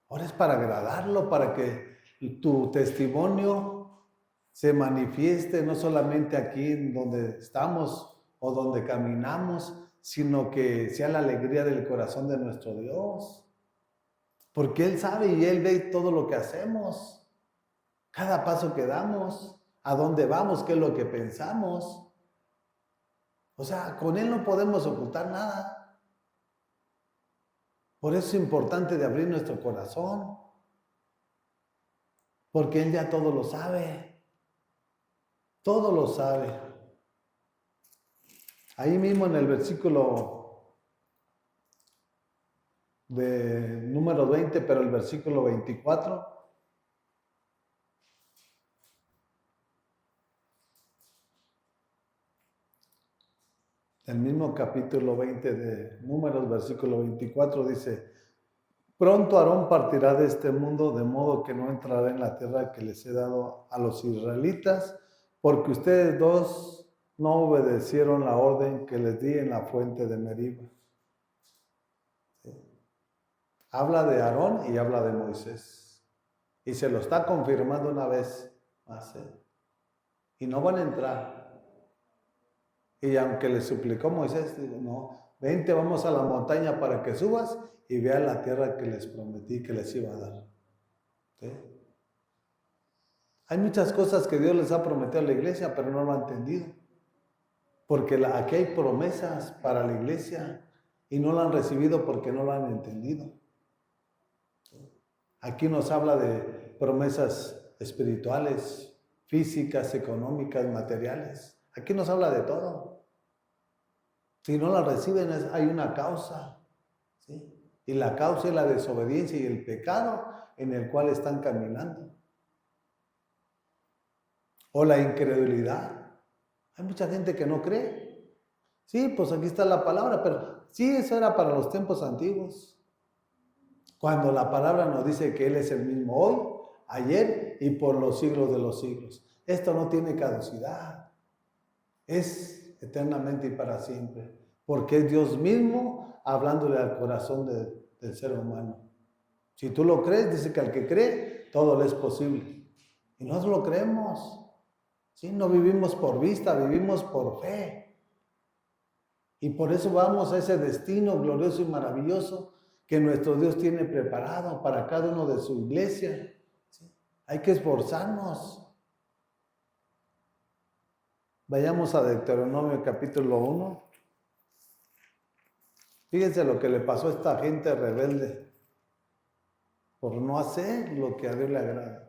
Ahora es para agradarlo, para que tu testimonio se manifieste no solamente aquí en donde estamos o donde caminamos, sino que sea la alegría del corazón de nuestro Dios. Porque Él sabe y Él ve todo lo que hacemos, cada paso que damos, a dónde vamos, qué es lo que pensamos. O sea, con Él no podemos ocultar nada. Por eso es importante de abrir nuestro corazón, porque Él ya todo lo sabe, todo lo sabe. Ahí mismo en el versículo de número 20, pero el versículo 24, el mismo capítulo 20 de Números, versículo 24, dice: pronto Aarón partirá de este mundo, de modo que no entrará en la tierra que les he dado a los israelitas, porque ustedes dos no obedecieron la orden que les di en la fuente de Meriba. ¿Sí? Habla de Aarón y habla de Moisés. Y se lo está confirmando una vez más. Y no van a entrar. Y aunque le suplicó Moisés, dijo: no, vente, vamos a la montaña para que subas y veas la tierra que les prometí que les iba a dar. ¿Sí? Hay muchas cosas que Dios les ha prometido a la iglesia, pero no lo han entendido. Porque aquí hay promesas para la iglesia y no la han recibido porque no la han entendido. Aquí nos habla de promesas espirituales, físicas, económicas, materiales. Aquí nos habla de todo. Si no la reciben, hay una causa. ¿Sí? Y la causa es la desobediencia y el pecado en el cual están caminando. O la incredulidad. Hay mucha gente que no cree. Sí, pues aquí está la palabra, pero sí, eso era para los tiempos antiguos. Cuando la palabra nos dice que Él es el mismo hoy, ayer y por los siglos de los siglos. Esto no tiene caducidad. Es eternamente y para siempre. Porque es Dios mismo hablándole al corazón del ser humano. Si tú lo crees, dice que al que cree, todo le es posible. Y nosotros lo creemos. ¿Sí? No vivimos por vista, vivimos por fe. Y por eso vamos a ese destino glorioso y maravilloso que nuestro Dios tiene preparado para cada uno de su iglesia. ¿Sí? Hay que esforzarnos. Vayamos a Deuteronomio capítulo 1. Fíjense lo que le pasó a esta gente rebelde por no hacer lo que a Dios le agrada.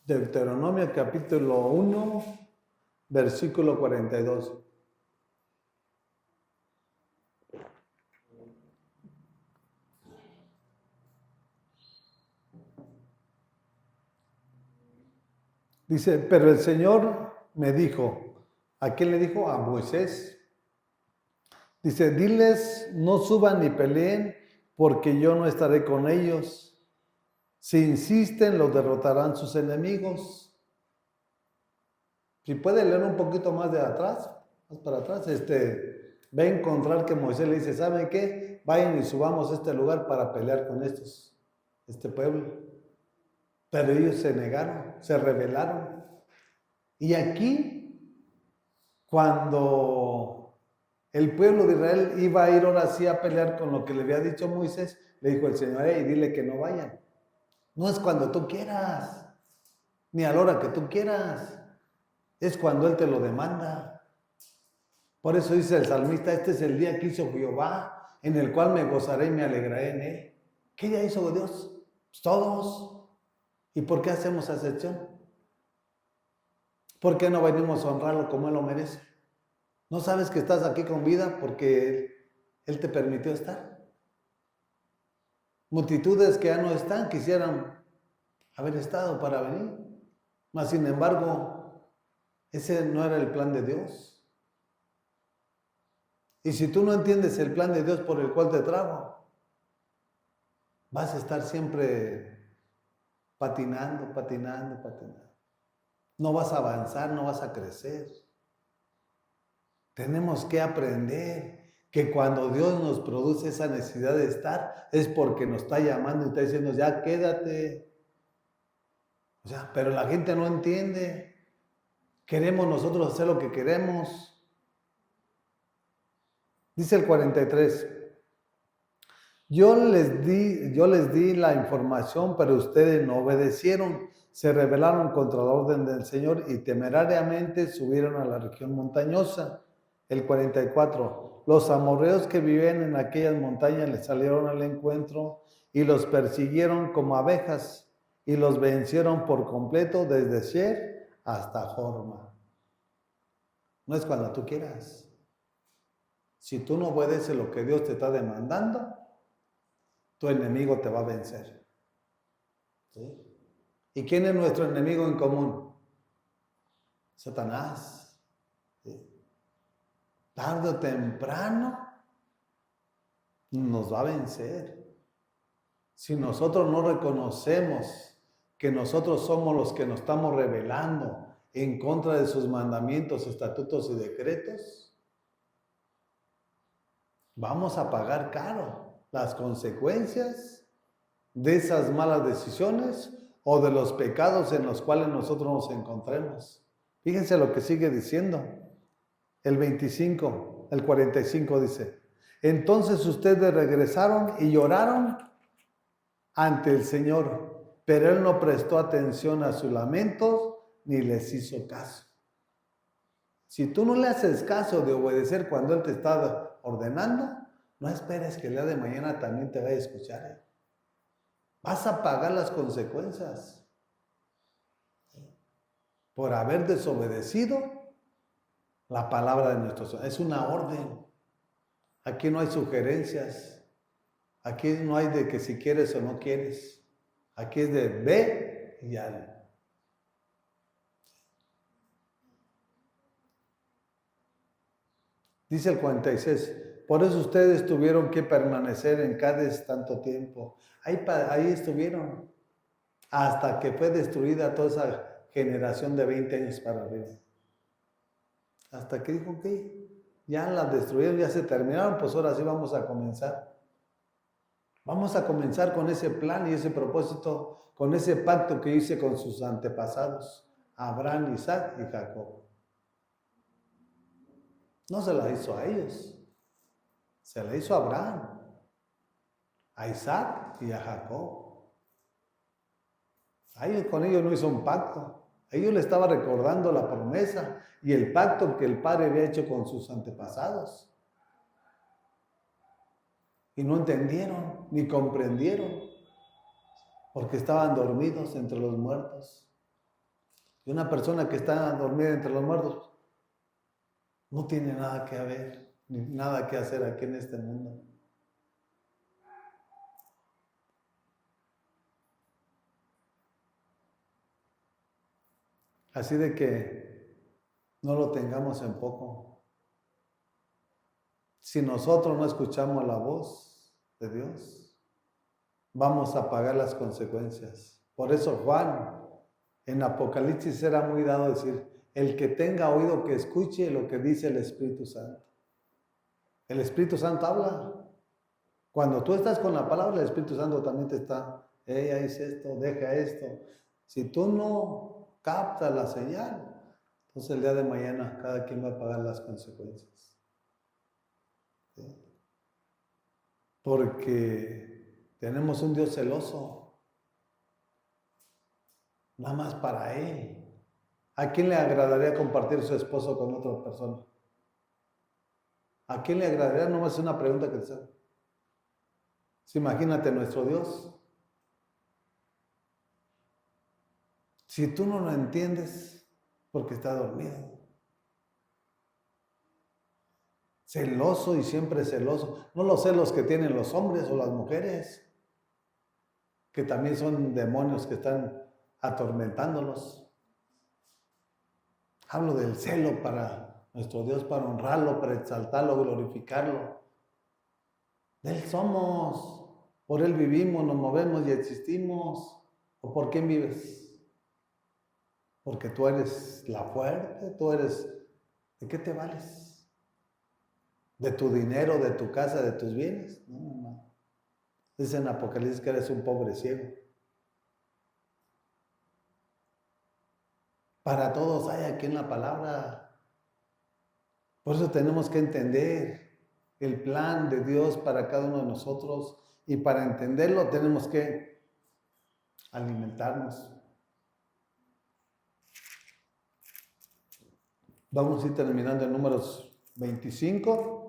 Deuteronomio capítulo 1, versículo 42. Dice: pero el Señor me dijo. ¿A quién le dijo? A Moisés. Dice: diles, no suban ni peleen, porque yo no estaré con ellos. Si insisten, los derrotarán sus enemigos. Si puede leer un poquito más de atrás, más para atrás, va a encontrar que Moisés le dice: ¿saben qué? Vayan y subamos a este lugar para pelear con este pueblo. Pero ellos se negaron, se rebelaron. Y aquí, cuando el pueblo de Israel iba a ir ahora sí a pelear con lo que le había dicho Moisés, le dijo el Señor: y dile que no vayan. No es cuando tú quieras, ni a la hora que tú quieras, es cuando Él te lo demanda. Por eso dice el salmista: este es el día que hizo Jehová, en el cual me gozaré y me alegraré en Él. ¿Qué día hizo Dios? Pues todos. ¿Y por qué hacemos excepción? ¿Por qué no venimos a honrarlo como Él lo merece? ¿No sabes que estás aquí con vida porque Él te permitió estar? Multitudes que ya no están quisieran haber estado para venir. Mas, sin embargo, ese no era el plan de Dios. Y si tú no entiendes el plan de Dios por el cual te trajo, vas a estar siempre patinando. No vas a avanzar, no vas a crecer. Tenemos que aprender que cuando Dios nos produce esa necesidad de estar, es porque nos está llamando y está diciendo: ya quédate. O sea, pero la gente no entiende. Queremos nosotros hacer lo que queremos. Dice el 43. Yo les di la información, pero ustedes no obedecieron. Se rebelaron contra la orden del Señor y temerariamente subieron a la región montañosa. El 44. Los amorreos que vivían en aquellas montañas les salieron al encuentro y los persiguieron como abejas y los vencieron por completo desde Sher hasta Jorma. No es cuando tú quieras. Si tú no obedeces lo que Dios te está demandando, tu enemigo te va a vencer. ¿Sí? ¿Y quién es nuestro enemigo en común? Satanás. ¿Sí? Tarde o temprano nos va a vencer. Si nosotros no reconocemos que nosotros somos los que nos estamos rebelando en contra de sus mandamientos, estatutos y decretos, vamos a pagar caro las consecuencias de esas malas decisiones o de los pecados en los cuales nosotros nos encontremos. Fíjense lo que sigue diciendo. El 25, el 45 dice: entonces ustedes regresaron y lloraron ante el Señor, pero Él no prestó atención a sus lamentos ni les hizo caso. Si tú no le haces caso de obedecer cuando Él te está ordenando, no esperes que el día de mañana también te vaya a escuchar. Vas a pagar las consecuencias por haber desobedecido la palabra de nuestro Señor. Es una orden. Aquí no hay sugerencias. Aquí no hay de que si quieres o no quieres. Aquí es de ve y haz. Dice el 46, por eso ustedes tuvieron que permanecer en Cádiz tanto tiempo. Ahí estuvieron hasta que fue destruida toda esa generación de 20 años para arriba. Hasta que dijo que ya las destruyeron, ya se terminaron, pues ahora sí vamos a comenzar. Vamos a comenzar con ese plan y ese propósito, con ese pacto que hice con sus antepasados, Abraham, Isaac y Jacob. No se la hizo a ellos, se la hizo a Abraham, a Isaac y a Jacob. Con ellos no hizo un pacto. A ellos le estaba recordando la promesa y el pacto que el Padre había hecho con sus antepasados. Y no entendieron ni comprendieron porque estaban dormidos entre los muertos. Y una persona que está dormida entre los muertos no tiene nada que ver, ni nada que hacer aquí en este mundo. Así de que no lo tengamos en poco. Si nosotros no escuchamos la voz de Dios, vamos a pagar las consecuencias. Por eso Juan en Apocalipsis era muy dado a decir, el que tenga oído que escuche lo que dice el Espíritu Santo. El Espíritu Santo habla. Cuando tú estás con la palabra, el Espíritu Santo también te está, ella dice esto, deja esto. Si tú no captas la señal, entonces el día de mañana cada quien va a pagar las consecuencias. ¿Sí? Porque tenemos un Dios celoso, nada más para Él. ¿A quién le agradaría compartir su esposo con otra persona? ¿A quién le agradaría? No es una pregunta que te hago. Si imagínate nuestro Dios. Si tú no lo entiendes, porque está dormido. Celoso y siempre celoso. No los celos que tienen los hombres o las mujeres, que también son demonios que están atormentándolos. Hablo del celo para nuestro Dios, para honrarlo, para exaltarlo, glorificarlo. De Él somos, por Él vivimos, nos movemos y existimos. ¿O por quién vives? Porque tú eres la fuerte, tú eres... ¿De qué te vales? ¿De tu dinero, de tu casa, de tus bienes? No. Dice en Apocalipsis que eres un pobre ciego. Para todos hay aquí en la palabra. Por eso tenemos que entender el plan de Dios para cada uno de nosotros Y para entenderlo tenemos que alimentarnos. Vamos a ir terminando en Números 25.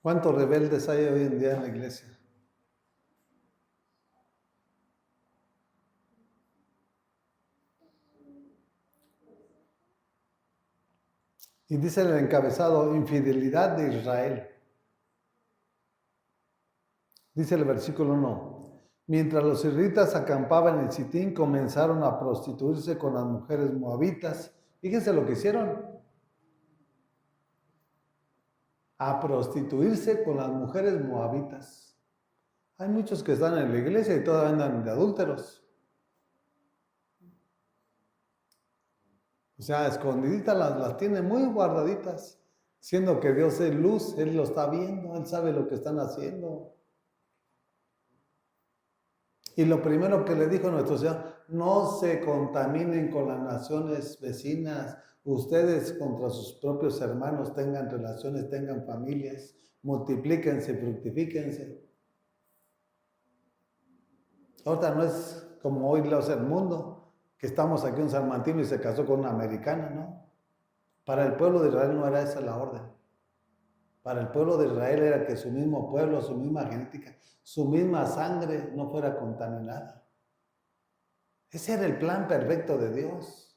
¿Cuántos rebeldes hay hoy en día en la iglesia? Y dice el encabezado, infidelidad de Israel. Dice el versículo 1, mientras los israelitas acampaban en Sitín, comenzaron a prostituirse con las mujeres moabitas. Fíjense lo que hicieron. A prostituirse con las mujeres moabitas. Hay muchos que están en la iglesia y todavía andan de adúlteros. O sea, escondiditas las tiene muy guardaditas, siendo que Dios es luz, Él lo está viendo, Él sabe lo que están haciendo. Y lo primero que le dijo nuestro Señor, no se contaminen con las naciones vecinas, ustedes contra sus propios hermanos tengan relaciones, tengan familias, multiplíquense, fructifíquense. Ahorita no es como hoy lo hace el mundo, que estamos aquí en San Martín y se casó con una americana, ¿no? Para el pueblo de Israel no era esa la orden. Para el pueblo de Israel era que su mismo pueblo, su misma genética, su misma sangre no fuera contaminada. Ese era el plan perfecto de Dios.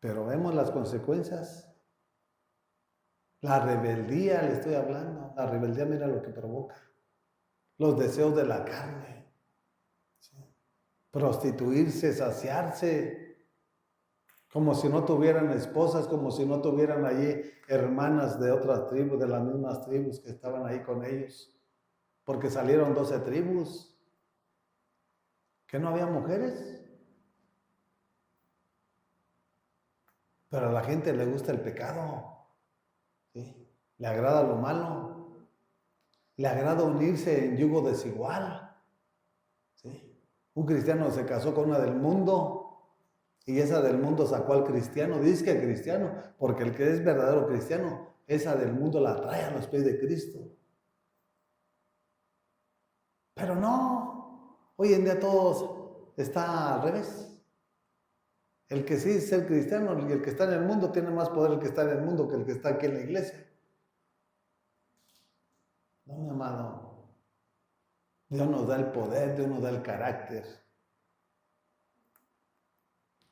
Pero vemos las consecuencias. La rebeldía, le estoy hablando. La rebeldía, mira lo que provoca. Los deseos de la carne. ¿Sí? Prostituirse, saciarse. Como si no tuvieran esposas, como si no tuvieran allí hermanas de otras tribus, de las mismas tribus que estaban ahí con ellos. Porque salieron 12 tribus. ¿Que no había mujeres? Pero a la gente le gusta el pecado. ¿Sí? Le agrada lo malo. Le agrada unirse en yugo desigual. ¿Sí? Un cristiano se casó con una del mundo y esa del mundo sacó al cristiano. Dice que cristiano, porque el que es verdadero cristiano, esa del mundo la trae a los pies de Cristo. Pero no, hoy en día todo está al revés. El que sí es el cristiano y el que está en el mundo tiene más poder el que está en el mundo que el que está aquí en la iglesia. No, mi amado. Dios nos da el poder, Dios nos da el carácter.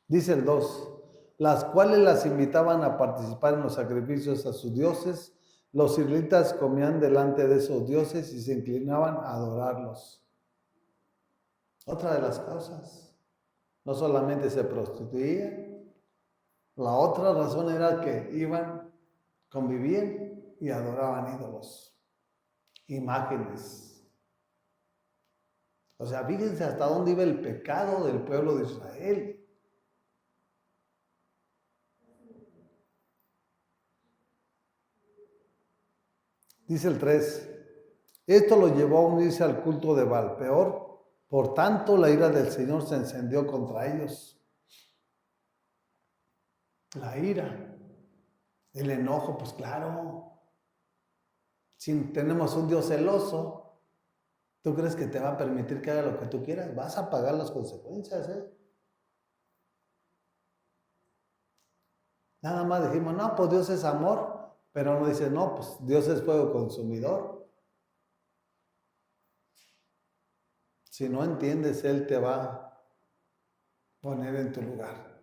Dice el 2, las cuales las invitaban a participar en los sacrificios a sus dioses. Los israelitas comían delante de esos dioses y se inclinaban a adorarlos. Otra de las causas, no solamente se prostituían, la otra razón era que iban, convivían y adoraban ídolos, imágenes. O sea, fíjense hasta dónde iba el pecado del pueblo de Israel. Dice el 3, esto lo llevó a unirse al culto de Baal. Peor, por tanto, la ira del Señor se encendió contra ellos. La ira, el enojo, pues claro. Si tenemos un Dios celoso, ¿tú crees que te va a permitir que haga lo que tú quieras? Vas a pagar las consecuencias, ¿eh? Nada más dijimos, no, pues Dios es amor, pero uno dice, no, pues Dios es fuego consumidor. Si no entiendes, Él te va a poner en tu lugar.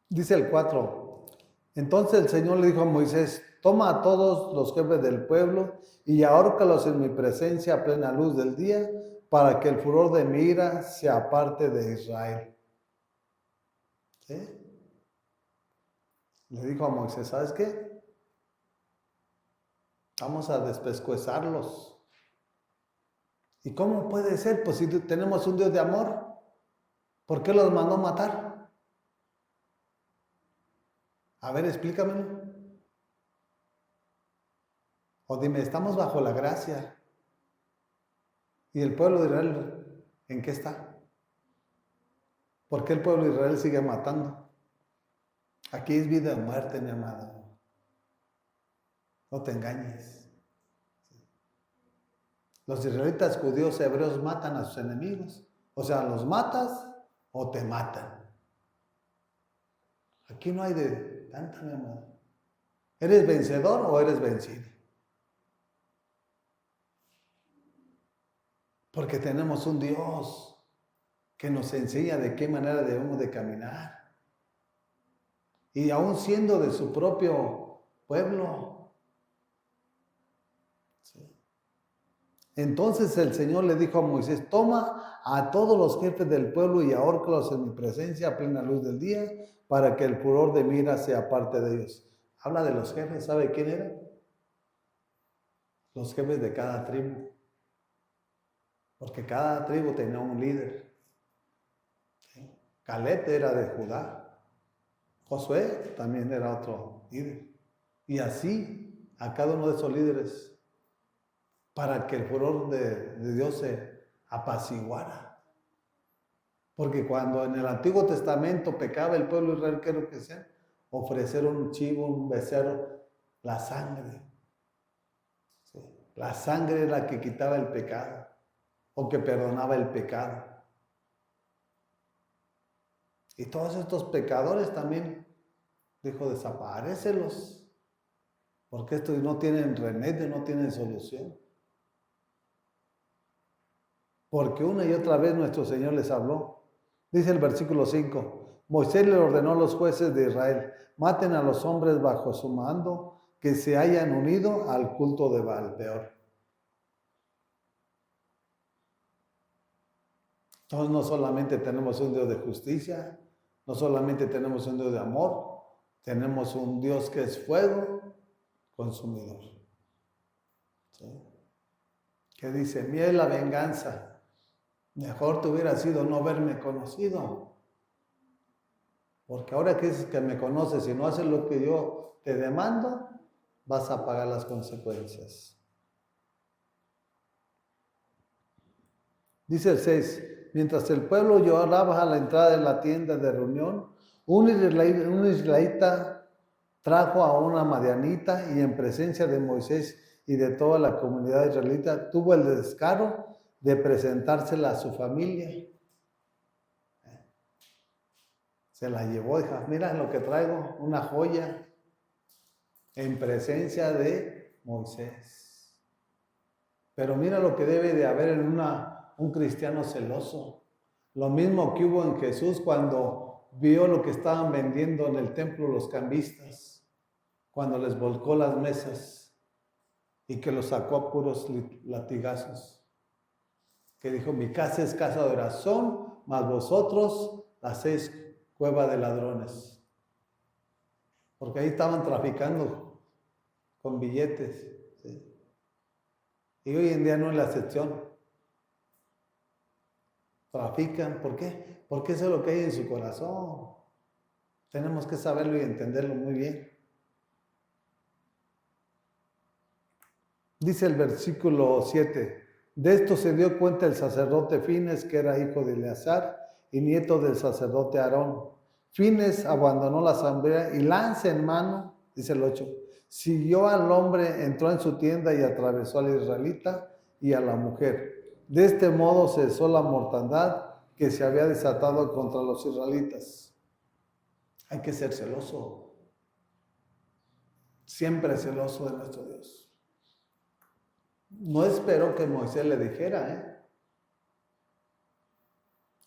Dice el 4, entonces el Señor le dijo a Moisés, toma a todos los jefes del pueblo y ahórcalos en mi presencia a plena luz del día, para que el furor de mi ira se aparte de Israel. ¿Sí? Le dijo a Moisés, ¿sabes qué? Vamos a despescuezarlos. ¿Y cómo puede ser? Pues si tenemos un Dios de amor, ¿por qué los mandó matar? A ver, explícamelo. O dime, estamos bajo la gracia. ¿Y el pueblo de Israel en qué está? ¿Por qué el pueblo de Israel sigue matando? Aquí es vida o muerte, mi amado. No te engañes. Los israelitas, judíos, hebreos matan a sus enemigos. O sea, los matas o te matan. Aquí no hay de tanta, mi amado. ¿Eres vencedor o eres vencido? Porque tenemos un Dios que nos enseña de qué manera debemos de caminar. Y aún siendo de su propio pueblo. Sí. Entonces el Señor le dijo a Moisés, toma a todos los jefes del pueblo y ahórcalos en mi presencia a plena luz del día, para que el furor de mi ira sea parte de ellos. Habla de los jefes, ¿sabe quién eran? Los jefes de cada tribu. Porque cada tribu tenía un líder. ¿Sí? Caleb era de Judá. Josué también era otro líder. Y así a cada uno de esos líderes, para que el furor de Dios se apaciguara. Porque cuando en el Antiguo Testamento pecaba el pueblo de Israel, ¿qué es lo que hacían? Ofrecer un chivo, un becerro, la sangre. ¿Sí? La sangre era la que quitaba el pecado o que perdonaba el pecado. Y todos estos pecadores también, dijo, desaparécelos, porque estos no tienen remedio, no tienen solución. Porque una y otra vez nuestro Señor les habló. Dice el versículo 5, Moisés le ordenó a los jueces de Israel, maten a los hombres bajo su mando que se hayan unido al culto de Baal-peor. Entonces no solamente tenemos un Dios de justicia, no solamente tenemos un Dios de amor, tenemos un Dios que es fuego consumidor. ¿Sí? Que dice, mía es la venganza, mejor te hubiera sido no haberme conocido. Porque ahora que dices que me conoces y no haces lo que yo te demando, vas a pagar las consecuencias. Dice el 6, mientras el pueblo lloraba a la entrada de la tienda de reunión, un israelita trajo a una madianita y en presencia de Moisés y de toda la comunidad israelita tuvo el descaro de presentársela a su familia. Se la llevó, dijo, mira lo que traigo, una joya, en presencia de Moisés. Pero mira lo que debe de haber en un cristiano celoso. Lo mismo que hubo en Jesús cuando vio lo que estaban vendiendo en el templo los cambistas, cuando les volcó las mesas y que los sacó a puros latigazos. Que dijo, mi casa es casa de oración, mas vosotros la hacéis cueva de ladrones. Porque ahí estaban traficando con billetes. ¿Sí? Y hoy en día no es la excepción. Trafican, ¿por qué? Porque eso es lo que hay en su corazón. Tenemos que saberlo y entenderlo muy bien. Dice el versículo 7, de esto se dio cuenta el sacerdote Fines, que era hijo de Eleazar y nieto del sacerdote Aarón. Fines abandonó la asamblea y lanza en mano, dice el 8, siguió al hombre, entró en su tienda y atravesó al israelita y a la mujer. De este modo cesó la mortandad que se había desatado contra los israelitas. Hay que ser celoso, siempre celoso de nuestro Dios. No esperó que Moisés le dijera,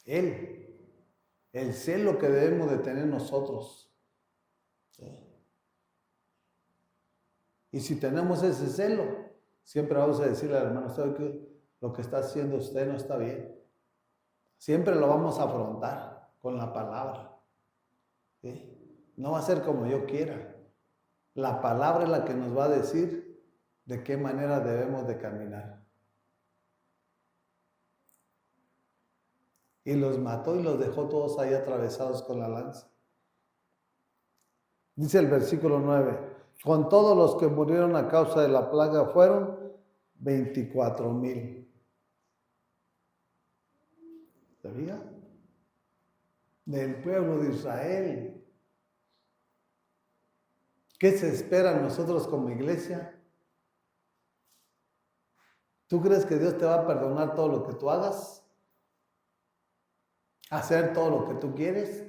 el celo que debemos de tener nosotros. ¿Sí? Y si tenemos ese celo, siempre vamos a decirle al hermano, ¿sabe qué? Lo que está haciendo usted no está bien. Siempre lo vamos a afrontar con la palabra. ¿Sí? No va a ser como yo quiera. La palabra es la que nos va a decir de qué manera debemos de caminar. y los mató y los dejó todos ahí atravesados con la lanza. Dice el versículo 9, con todos los que murieron a causa de la plaga fueron 24,000. ¿Sabía? Del pueblo de Israel. ¿Qué se espera en nosotros como iglesia? ¿Tú crees que Dios te va a perdonar todo lo que tú hagas? ¿Hacer todo lo que tú quieres?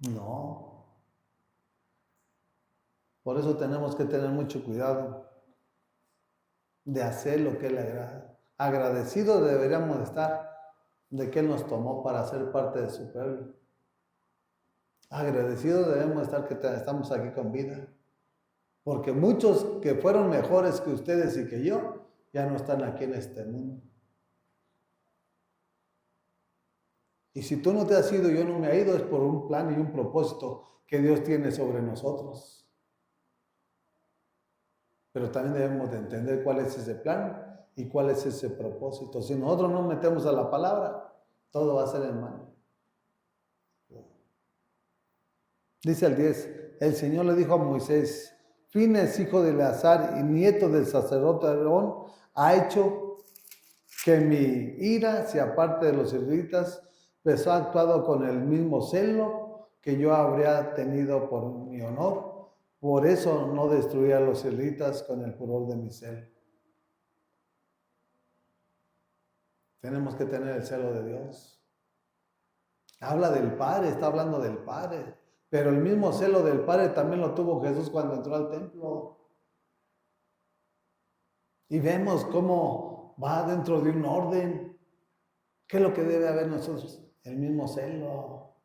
No. Por eso tenemos que tener mucho cuidado de hacer lo que Él le agrada. Agradecidos deberíamos estar de que Él nos tomó para ser parte de su pueblo. Agradecidos debemos estar que estamos aquí con vida. Porque muchos que fueron mejores que ustedes y que yo, ya no están aquí en este mundo. Y si tú no te has ido y yo no me he ido, es por un plan y un propósito que Dios tiene sobre nosotros. Pero también debemos de entender cuál es ese plan y cuál es ese propósito. Si nosotros no metemos a la palabra, todo va a ser en vano. Dice el 10, el Señor le dijo a Moisés, Fines, hijo de Eleazar y nieto del sacerdote Aarón, ha hecho que mi ira se aparte de los israelitas, pues ha actuado con el mismo celo que yo habría tenido por mi honor. Por eso no destruí a los israelitas con el furor de mi celo. Tenemos que tener el celo de Dios. Habla del Padre, está hablando del Padre. Pero el mismo celo del Padre también lo tuvo Jesús cuando entró al templo. Y vemos cómo va dentro de un orden. ¿Qué es lo que debe haber nosotros? El mismo celo.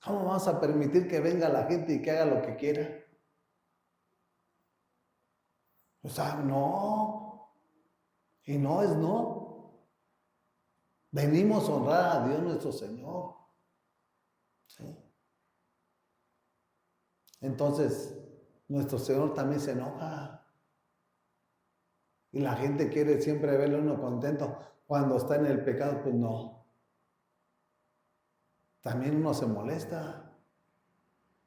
¿Cómo vamos a permitir que venga la gente y que haga lo que quiera? O sea, no. Y no es no. Venimos a honrar a Dios nuestro Señor. ¿Sí? Entonces, nuestro Señor también se enoja. Y la gente quiere siempre verlo uno contento. Cuando está en el pecado, pues no. También uno se molesta.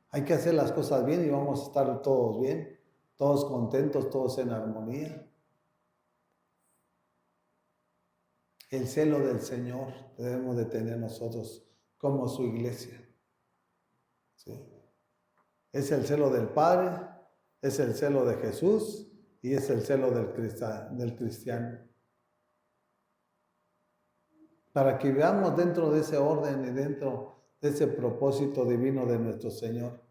Hay que hacer las cosas bien y vamos a estar todos bien, todos contentos, todos en armonía. El celo del Señor debemos de tener nosotros como su iglesia. ¿Sí? Es el celo del Padre, es el celo de Jesús y es el celo del cristiano. Para que veamos dentro de ese orden y dentro de ese propósito divino de nuestro Señor.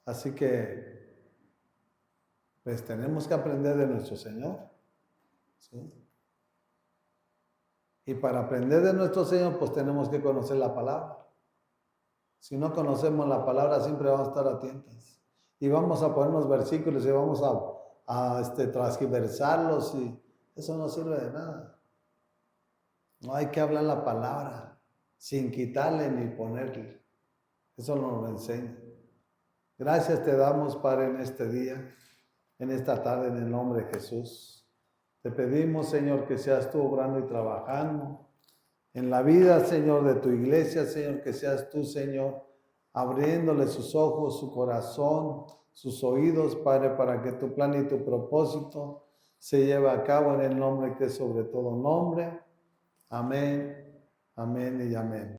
Así que, pues tenemos que aprender de nuestro Señor. ¿Sí? Y para aprender de nuestro Señor, pues tenemos que conocer la palabra. Si no conocemos la palabra, siempre vamos a estar atentos. Y vamos a ponernos versículos y vamos a transgiversarlos y eso no sirve de nada. No hay que hablar la palabra sin quitarle ni ponerle. Eso nos lo enseña. Gracias te damos, Padre, en este día, en esta tarde, en el nombre de Jesús. Te pedimos, Señor, que seas tú obrando y trabajando en la vida, Señor, de tu iglesia, Señor, que seas tú, Señor, abriéndole sus ojos, su corazón, sus oídos, Padre, para que tu plan y tu propósito se lleve a cabo en el nombre que es sobre todo nombre. Amén, amén y amén.